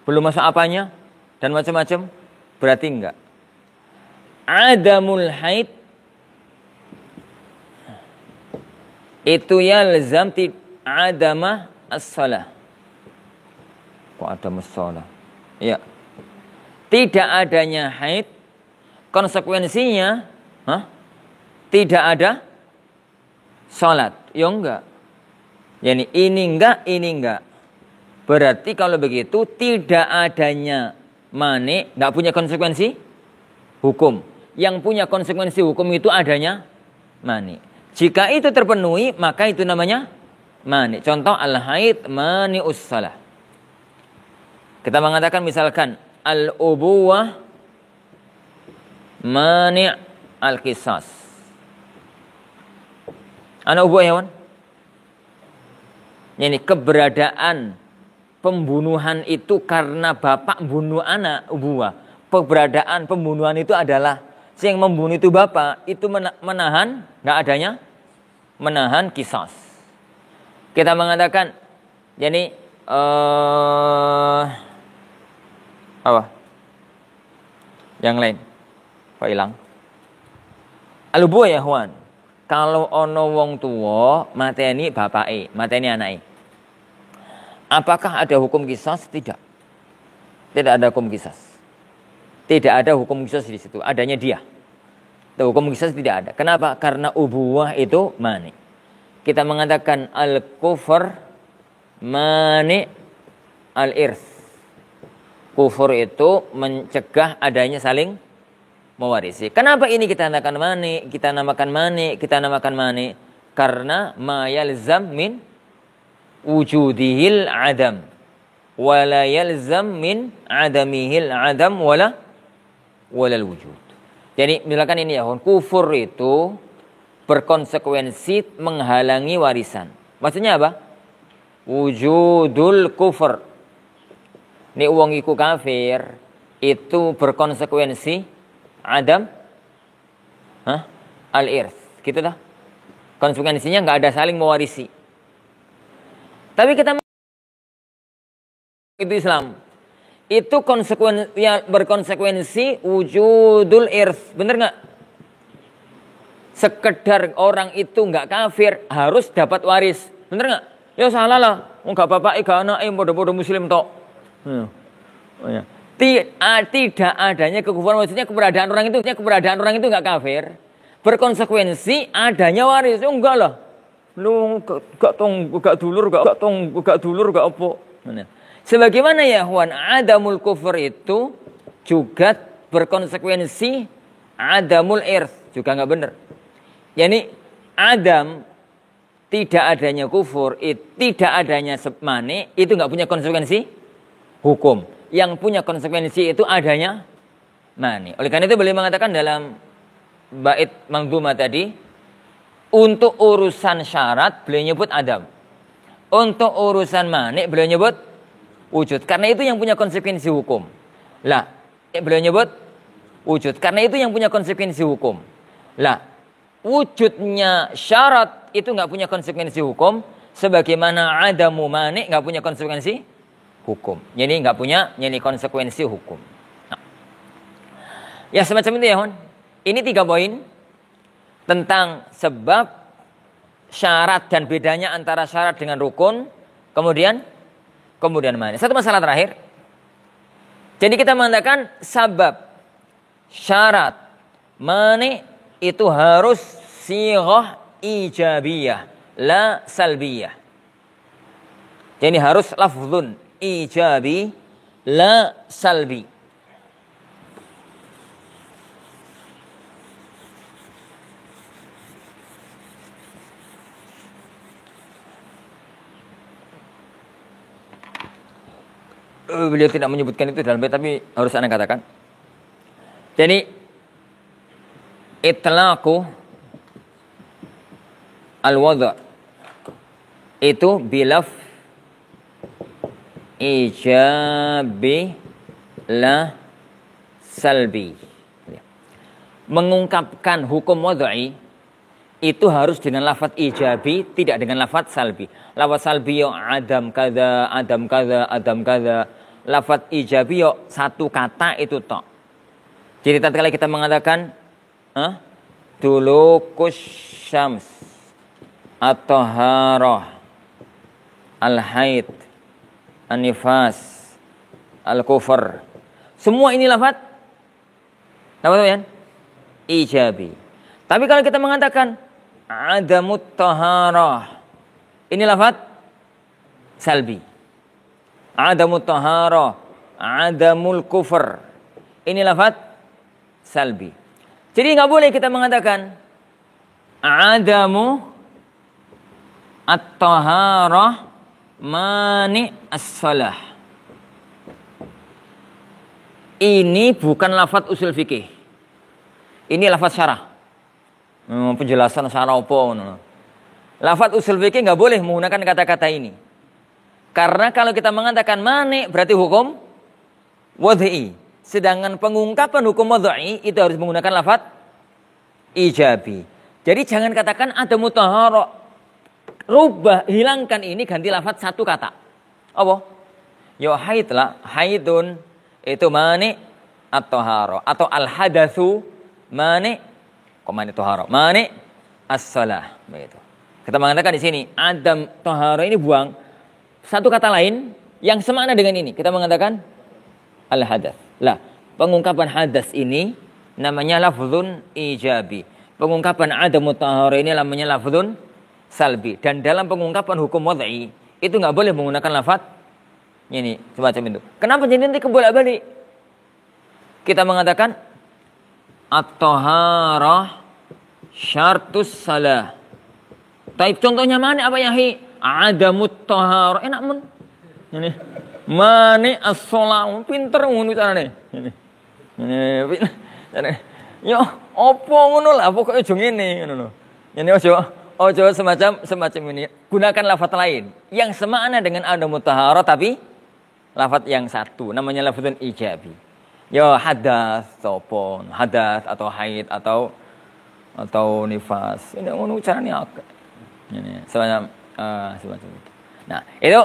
belum masuk apanya dan macam-macam. Berarti enggak. Adamul haid itu yalzam adama as-shalah. Kok adamus shalah? Ya. Tidak adanya haid konsekuensinya tidak ada salat. Ya enggak. Yani ini enggak. Berarti kalau begitu tidak adanya mani enggak punya konsekuensi hukum. Yang punya konsekuensi hukum itu adanya mani. Jika itu terpenuhi, maka itu namanya mani. Contoh al-haid mani'us shalah. Kita mengatakan misalkan al-ubuwah mani' al-qisas. Ana ubuwah ya, Wan? Ini keberadaan pembunuhan itu karena bapak bunuh anak, ubuwah. Keberadaan pembunuhan itu adalah yang membunuh itu bapak, itu menahan, nggak adanya, menahan qisas. Kita mengatakan, jadi apa? Yang lain, kok hilang? Al-ubuwah ya, Wan. Kalau ono wong tuwa mateni bapake, mateni anake. Apakah ada hukum qisas? Tidak. Tidak ada hukum qisas. Tidak ada hukum qisas di situ. Adanya dia. Hukum qisas tidak ada. Kenapa? Karena ubuwah itu mani. Kita mengatakan al-kufur mani al-irth. Kufur itu mencegah adanya saling mewarisi. Kenapa ini kita namakan mani? Kita namakan mani karena ma yalzam min wujudihil adam wala yalzam min adamihil adam walal wujud. Jadi misalkan ini ya, kufur itu berkonsekuensi menghalangi warisan. Maksudnya apa? Wujudul kufur. Nek wong iku kafir itu berkonsekuensi adam al-irth. Gitu dah. Konsekuensinya enggak ada saling mewarisi. Tapi kita itu Islam. Itu berkonsekuensi wujudul irth. Bener nggak? Sekedar orang itu nggak kafir harus dapat waris. Bener nggak? Ya salah lah. Nggak bapak nggak anak bodoh-bodoh muslim tok. Tidak adanya kekufuran, maksudnya keberadaan orang itu nggak kafir. Berkonsekuensi adanya waris. Oh, enggak lah. Lu gak dulur gak apa. Sebagaimana ya Wan, adamul kufur itu juga berkonsekuensi adamul irth, juga enggak benar. Yani adam tidak adanya kufur, tidak adanya mani, itu enggak punya konsekuensi hukum. Yang punya konsekuensi itu adanya mani. Oleh karena itu beliau mengatakan dalam bait manzumah tadi, untuk urusan syarat beliau nyebut adam. Untuk urusan mani beliau nyebut wujud. Karena itu yang punya konsekuensi hukum. Lah, beliau nyebut wujud. Karena itu yang punya konsekuensi hukum. Lah, wujudnya syarat itu nggak punya konsekuensi hukum. Sebagaimana adamu mani nggak punya konsekuensi hukum. Jadi nggak punya konsekuensi hukum. Nah. Ya semacam itu ya Hon. Ini 3 poin tentang sebab, syarat dan bedanya antara syarat dengan rukun, kemudian mani. Satu masalah terakhir. Jadi kita mengatakan sabab, syarat, mani itu harus sighah ijabiyah, la salbiyah. Jadi harus lafzun ijabi, la salbi. Beliau tidak menyebutkan itu dalam bait, tapi harus Anda katakan. Jadi itlaqu al-wada' itu bilaf ijabi la salbi. Mengungkapkan hukum wadai itu harus dengan lafaz ijabi, tidak dengan lafaz salbi. Lafaz salbi yo adam kada, adam kada, adam kada. Lafaz ijabi yo satu kata itu tok. Jadi tatkala kita mengatakan dulukus syams, at-taharah, al-haid, an-nifas, al-kufr. Semua ini lafaz apa ya? Ijabi. Tapi kalau kita mengatakan adamut taharah, ini lafaz salbi. Adamut taharah, adamul kufr, ini lafaz salbi. Jadi nggak boleh kita mengatakan adamu at-taharah mani as-salah. Ini bukan lafaz usul fikih. Ini lafaz syarah. Penjelasan syarah apa? Lafaz usul fikih nggak boleh menggunakan kata-kata ini. Karena kalau kita mengatakan mani berarti hukum wad'i. Sedangkan pengungkapan hukum wad'i itu harus menggunakan lafaz ijabi. Jadi jangan katakan ada mutahara. Rubah, hilangkan ini, ganti lafaz satu kata. Apa? Ya haid lah. Haidun itu mani at-tahara. Atau al-hadatsu mani. Kok mani tahara? Mani as-salah. Begitu. Kita mengatakan di sini adam tahara ini buang. Satu kata lain yang semakna dengan ini. Kita mengatakan al-hadath. Lah, pengungkapan hadas ini namanya lafzun ijabi. Pengungkapan adamut tahara ini namanya lafzun salbi. Dan dalam pengungkapan hukum wad'i itu nggak boleh menggunakan lafaz ini semacam itu. Kenapa jadi nanti kebolak-balik? Kita mengatakan at-taharah syartus salah. Taib contohnya mana apa ya hi? Adamut tahara enak men. Ini mani as-shalah pinter ngono carane. Ini. Yo opo ngono lah pokoke aja ngene ngono lho. Ini ojo semacam ini. Gunakan lafaz lain yang semakna dengan adamut tahara tapi lafaz yang satu namanya lafazun ijabi. Yo hadas sopon, hadas atau haid atau nifas. Ini ngono carane akeh. Ini semacam itu. Nah, itu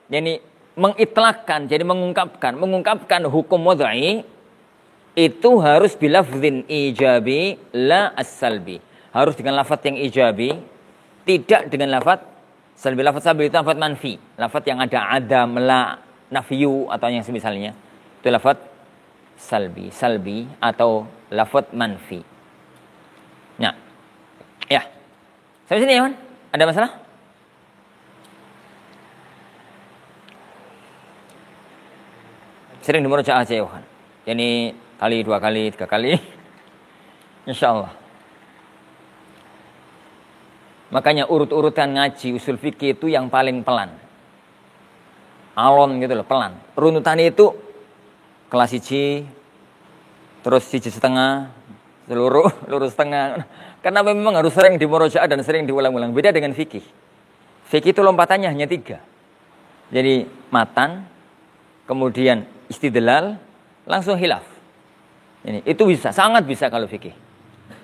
jadi mengitlakkan, jadi mengungkapkan hukum wad'i itu harus bilafzin ijabi la as-salbi. Harus dengan lafaz yang ijabi, tidak dengan lafaz salbi. Lafaz salbi itu lafaz manfi, lafaz yang ada adam, la, nafyu atau yang semisalnya. Itu lafaz salbi atau lafaz manfi. Nah, ya. Sampai sini ya, Man? Ada masalah? Sering dimurojaah aja ya, Tuhan. Jadi kali, 2 kali, 3 kali. Insyaallah. Makanya urut-urutan ngaji usul fikih itu yang paling pelan. Alon gitu loh, pelan. Runutannya itu kelas 1, terus 1,5, lurus setengah. Karena memang harus sering dimurojaah dan sering diulang-ulang. Beda dengan fikih. Fikih itu lompatannya hanya 3. Jadi matan, kemudian istidlal, langsung khilaf. Ini itu bisa, sangat bisa kalau fikih.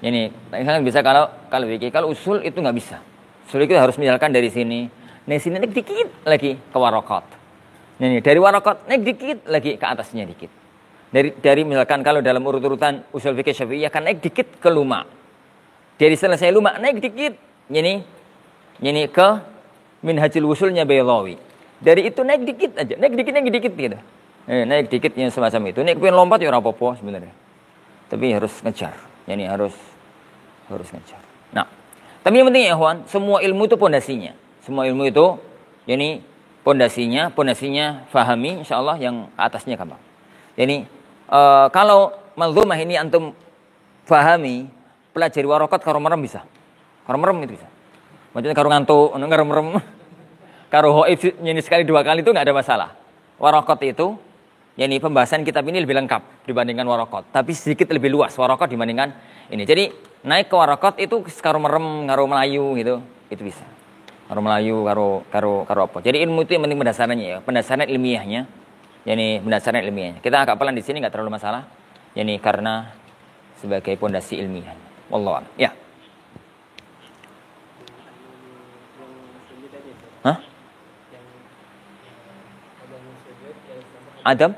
Ini sangat bisa kalau fikih. Kalau usul itu nggak bisa. Usul itu harus misalkan dari sini, nih sini naik dikit lagi ke warokat. Ini dari warokat naik dikit lagi ke atasnya dikit. Dari misalkan kalau dalam urut-urutan usul fikih Syafi'iyah kan naik dikit ke luma. Dari selesai luma naik dikit. Ini ke Minhajul Wusulnya Baydawi. Dari itu naik dikit aja, naik dikit gitu. Naik dikit yang semacam itu. Naik pengen lompat ya ora apa-apa sebenarnya. Tapi harus ngejar. Yani harus ngejar. Nah, tapi yang penting ya ikhwan, semua ilmu itu pondasinya. Semua ilmu itu yani pondasinya fahami insyaallah yang atasnya gampang. Yani kalau manzumah ini antum fahami, pelajari warokat karo merem bisa. Karo merem itu bisa. Maksudnya karo ngantuk, karo merem. Karo hoib yani sekali dua kali itu enggak ada masalah. Warokat itu yani pembahasan kitab ini lebih lengkap dibandingkan warokat, tapi sedikit lebih luas warokat dibandingkan ini. Jadi naik ke warokat itu karo merem, karo melayu gitu, itu bisa. Karo melayu, karo apa. Jadi ilmu itu yang penting pendasarannya ya, pendasaran ilmiahnya. Yani pendasaran ilmiahnya. Kita agak pelan di sini enggak terlalu masalah. Yani karena sebagai pondasi ilmiah. Wallahu a'lam. Ya. Hah? Adam?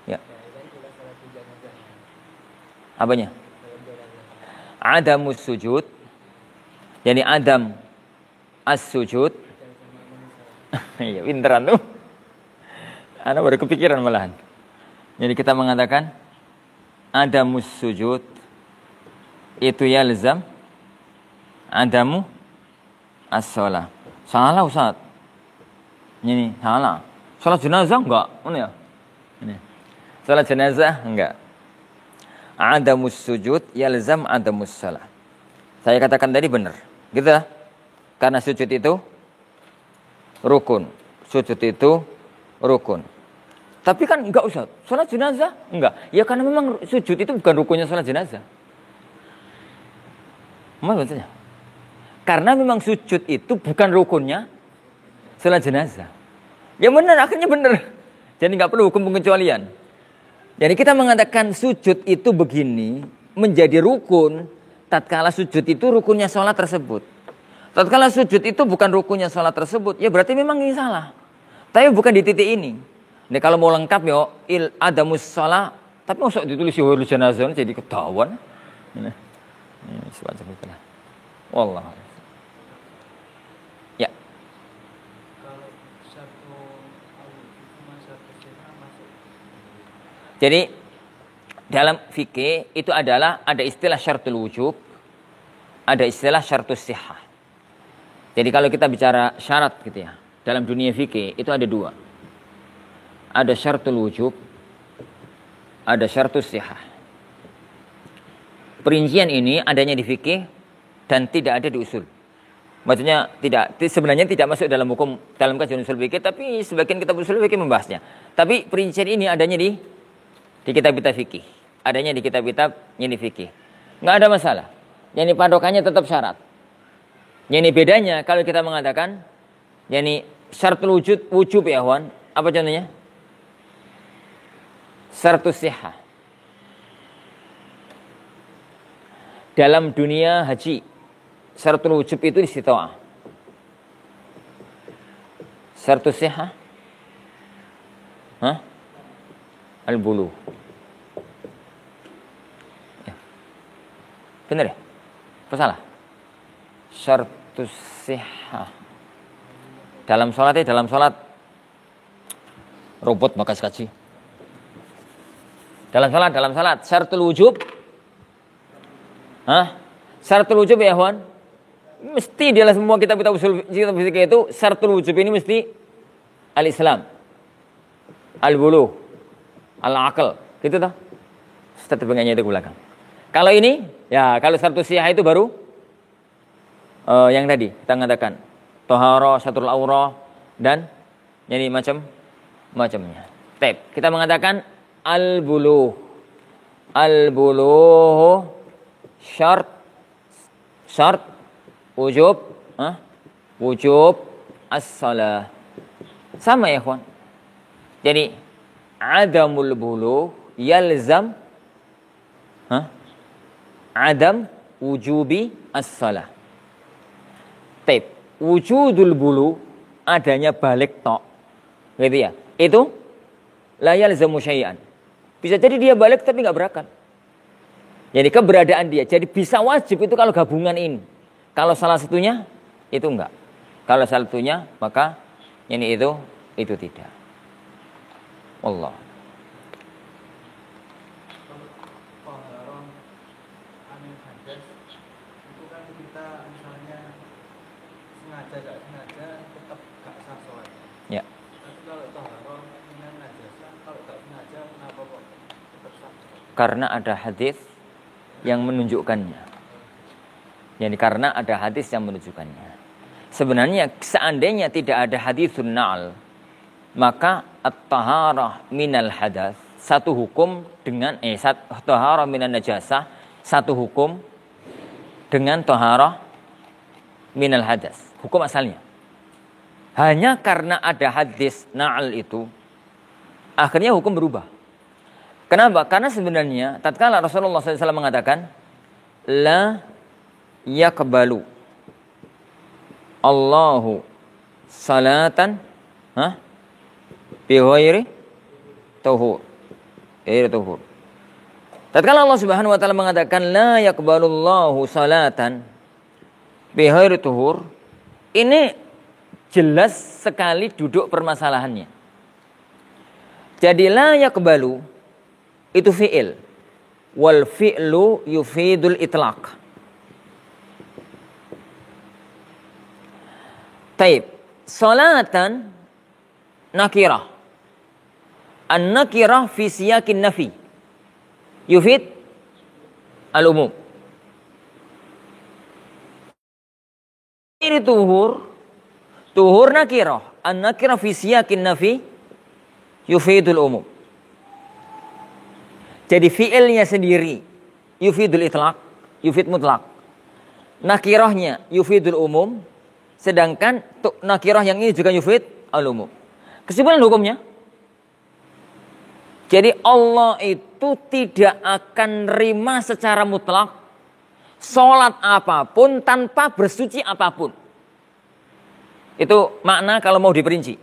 Ya. Apanya? Adamus sujud. Yani Adam as-sujud. Iya, pinteran tuh. Ana baru kepikiran malahan. Jadi kita mengatakan Adamus sujud itu yalzam Adamu as-shalah. Salah Ustaz. Ini salah. Salat jenazah enggak? Mana ya? Ini. Salat jenazah enggak. Adamus sujud yalzam adamus shalah. Saya katakan tadi benar. Gitu. Karena sujud itu rukun. Sujud itu rukun. Tapi kan enggak usah. Salat jenazah enggak. Ya karena memang sujud itu bukan rukunnya salat jenazah. Maksudnya? Karena memang sujud itu bukan rukunnya salat jenazah. Ya benar, akhirnya benar. Jadi enggak perlu hukum pengecualian. Jadi kita mengatakan sujud itu begini menjadi rukun tatkala sujud itu rukunnya sholat tersebut. Tatkala sujud itu bukan rukunnya sholat tersebut, ya berarti memang ini salah. Tapi bukan di titik ini. Nah, kalau mau lengkap yo adamus shalah, tapi masuk ditulis yuhurul janazah jadi ketahuan. Ini semacam itulah. Wallah. Ya. Jadi dalam fikih itu adalah ada istilah syartul wujub, ada istilah syartus sihah. Jadi kalau kita bicara syarat gitu ya, dalam dunia fikih itu ada dua. Ada syartul wujub, ada syartus sihah. Perincian ini adanya di fikih dan tidak ada di usul. Maksudnya sebenarnya tidak masuk dalam hukum dalam kajian usul fikih, tapi sebagian kitab usul fikih membahasnya. Tapi perincian ini adanya di kitab-kitab fikih. Adanya di kitab-kitab ini fikih. Enggak ada masalah. Yani padokannya tetap syarat. Yani bedanya kalau kita mengatakan yani syaratul wujub ya Wan, apa contohnya? Syaratus sihah. Dalam dunia haji, syaratul wujub itu istita'ah. Syaratus sihah? Hah? Al-buluh. Ya. Benar ya? Apa salah? Syaratus sihah. Dalam sholat robot makas kaji. Dalam sholat syaratul wujub. Hah? Syaratul wujub ya Ikhwan? Mesti dalam semua kitab-kitab usul fikih itu syaratul wujub ini mesti al-Islam, al-buluh, al-aql, gitu toh. Tetap itu ke belakang. Kalau ini, ya kalau syaratus sihah itu baru yang tadi kita mengatakan tohara, satrul aurah dan jadi macamnya. Kita mengatakan al-buluh syart wujub as-salah. Sama ya ikhwan. Jadi adamul buluh yalzam adam wujubi as-salah. Wujudul buluh adanya balik tok. Gitu ya. Itu la yalzamu syai'an. Bisa jadi dia balik tapi enggak berakal. Jadi keberadaan dia. Jadi bisa wajib itu kalau gabungan ini. Kalau salah satunya itu enggak. Kalau salah satunya maka ini itu tidak. Allah. Itu kan kita misalnya sengaja gak sengaja tetap gak sah sholat. Ya. Tapi kalau taharah dengan najasa, kalau gak sengaja kenapa kok tetap sah? Karena ada hadis yang menunjukkannya. Yani karena ada hadis yang menunjukkannya. Sebenarnya seandainya tidak ada hadisun na'al, maka at-taharah minal hadas satu hukum dengan taharah minan najasah satu hukum dengan taharah minal hadas, hukum asalnya. Hanya karena ada hadis na'al itu, akhirnya hukum berubah. Kenapa? Karena sebenarnya tatkala Rasulullah SAW mengatakan la yakbalu Allahu salatan bi ghairi tuhur. Tatkala Allah Subhanahu wa taala mengatakan la yaqbalullahu salatan bi ghairi tuhur, ini jelas sekali duduk permasalahannya. Jadi la yaqbalu itu fi'il. Wal fi'lu yufidul itlaq. Taib. Salatan nakirah. An-nakirah fi siyakin nafi. Yufid al-umum. Ini tuhur. Tuhur nakirah. An-nakirah fi siyakin nafi. Yufidul umum. Jadi fi'ilnya sendiri yufidul itlaq, yufid mutlak. Nakirahnya yufidul umum, sedangkan nakirah yang ini juga yufid al-umum. Kesimpulan hukumnya, jadi Allah itu tidak akan nerima secara mutlak sholat apapun tanpa bersuci apapun. Itu makna kalau mau diperinci.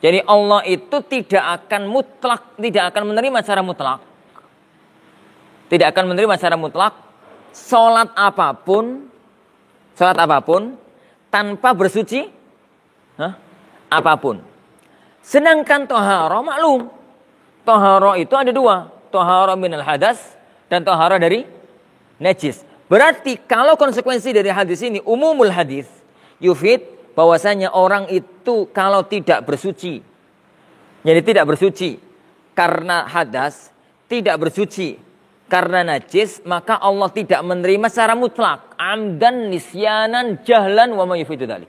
Jadi Allah itu tidak akan mutlak, tidak akan menerima secara mutlak. Tidak akan menerima secara mutlak sholat apapun tanpa bersuci apapun. Sedangkan tohara maklum, tohara itu ada dua, tohara minal hadas dan tohara dari najis. Berarti kalau konsekuensi dari hadis ini umumul hadis yufid bahwasanya orang itu kalau tidak bersuci, jadi tidak bersuci karena hadas, tidak bersuci karena najis, maka Allah tidak menerima secara mutlak. Amdan, nisyanan, jahlan, wa ma yufidu dzalik.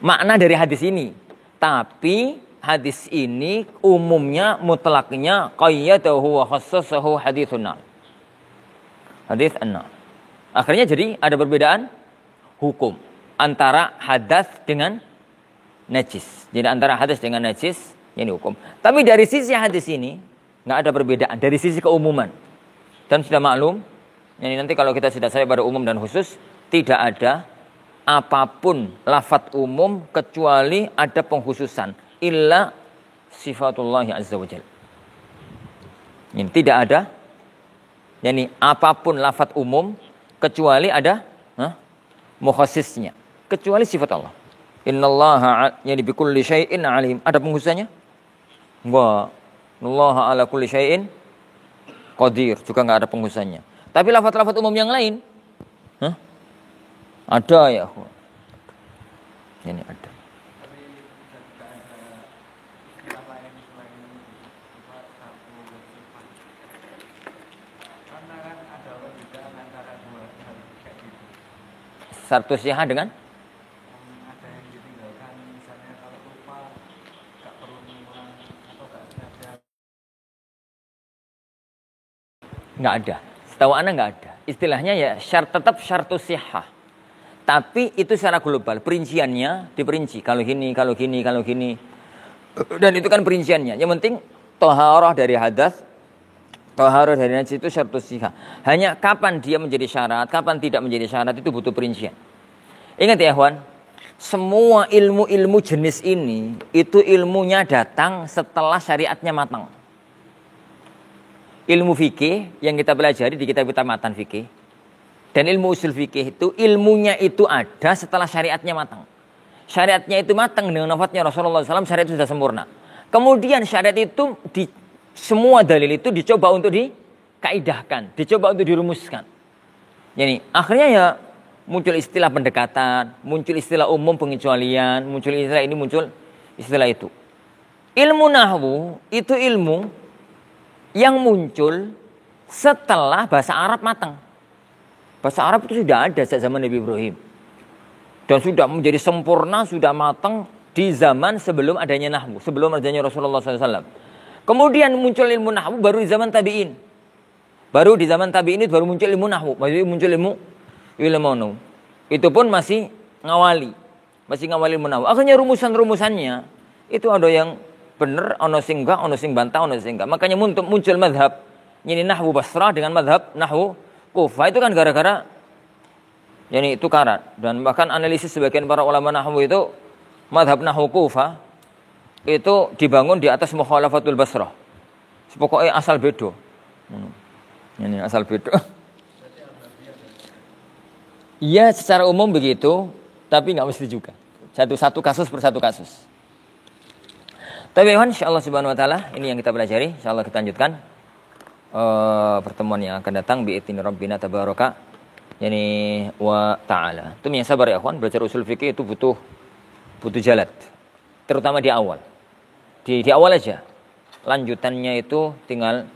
Makna dari hadis ini. Tapi hadis ini umumnya, mutlaknya, qayyadahu wa khassasahu haditsun na'al. Hadis an-na'al. Akhirnya jadi ada perbedaan hukum antara hadas dengan najis. Jadi antara hadas dengan najis, ini hukum. Tapi dari sisi hadis ini, nggak ada perbedaan. Dari sisi keumuman. Dan sudah maklum, yani nanti kalau kita sudah sampai pada umum dan khusus, tidak ada apapun lafadz umum kecuali ada pengkhususan. Illa sifatullahi azza wa jalla. Ini tidak ada, yani apapun lafadz umum kecuali ada mukhassisnya. Kecuali sifat Allah. Innallaha yani bikulli syai'in alim. Ada pengkhususannya? Enggak. Innallaha ala kulli syai'in qadir, juga nggak ada penghusannya. Tapi lafaz-lafaz umum yang lain, ada ya. Ini ada. Satu sihah dengan? Ada yang ditinggalkan, misalnya kalau lupa, nggak perlu mengulang atau nggak sengaja. Nggak ada. Setahu ana nggak ada. Istilahnya ya tetap syartus sihah. Tapi itu secara global. Perinciannya diperinci. Kalau gini, kalau gini, kalau gini. Dan itu kan perinciannya. Yang penting toharah dari hadas, toharah dari najis itu syartus sihah. Hanya kapan dia menjadi syarat, kapan tidak menjadi syarat itu butuh perincian. Ingat ya Ikhwan. Semua ilmu-ilmu jenis ini itu ilmunya datang setelah syariatnya matang. Ilmu fikih yang kita pelajari di kitab-kitab matan fikih dan ilmu usul fikih itu ilmunya itu ada setelah syariatnya matang. Syariatnya itu matang dengan wafatnya Rasulullah SAW, syariat itu sudah sempurna. Kemudian syarat itu semua dalil itu dicoba untuk dikaidahkan, dicoba untuk dirumuskan. Jadi akhirnya ya muncul istilah pendekatan, muncul istilah umum pengecualian, muncul istilah ini, muncul istilah itu. Ilmu nahwu itu ilmu yang muncul setelah bahasa Arab matang. Bahasa Arab itu sudah ada sejak zaman Nabi Ibrahim. Dan sudah menjadi sempurna, sudah matang di zaman sebelum adanya nahwu, sebelum adanya Rasulullah SAW. Kemudian muncul ilmu nahwu baru di zaman tabi'in. Baru di zaman tabi'in itu baru muncul ilmu nahwu, baru muncul ilmu nahwu. Itu pun masih ngawali ilmu nahwu. Akhirnya rumusan-rumusannya itu ada yang benar, ono sing enggak, ono sing bantah, ono sing enggak. Makanya muncul mazhab ini nahwu Basrah dengan mazhab nahwu Kufah itu kan gara-gara yani tukaran. Dan bahkan analisis sebagian para ulama nahwu itu mazhab nahwu Kufah itu dibangun di atas mukhalafatul Basrah. Pokoknya asal bedo. Ini asal bedo. Iya secara umum begitu, tapi nggak mesti juga. Satu kasus per satu kasus. Tapi insyaallah subhanahu wa ta'ala ini yang kita pelajari. Insyaallah kita lanjutkan pertemuan yang akan datang bi'idzni rabbina tabaraka yani wa ta'ala. Itu yang sabar ya kawan, belajar usul fikih itu butuh jalan. Terutama di awal. Di awal aja. Lanjutannya itu tinggal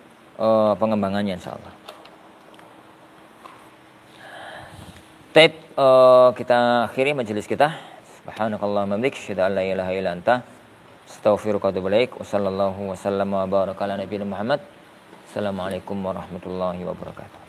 pengembangannya insyaallah. Baik, kita akhiri majelis kita. Subhanakallahumma wa bihamdika asyhadu an la ilaha illa anta astaghfiruka wa atubu ilaik. Wassallallahu wasallam wa baraka ala nabiyina Muhammad. Assalamualaikum warahmatullahi wabarakatuh.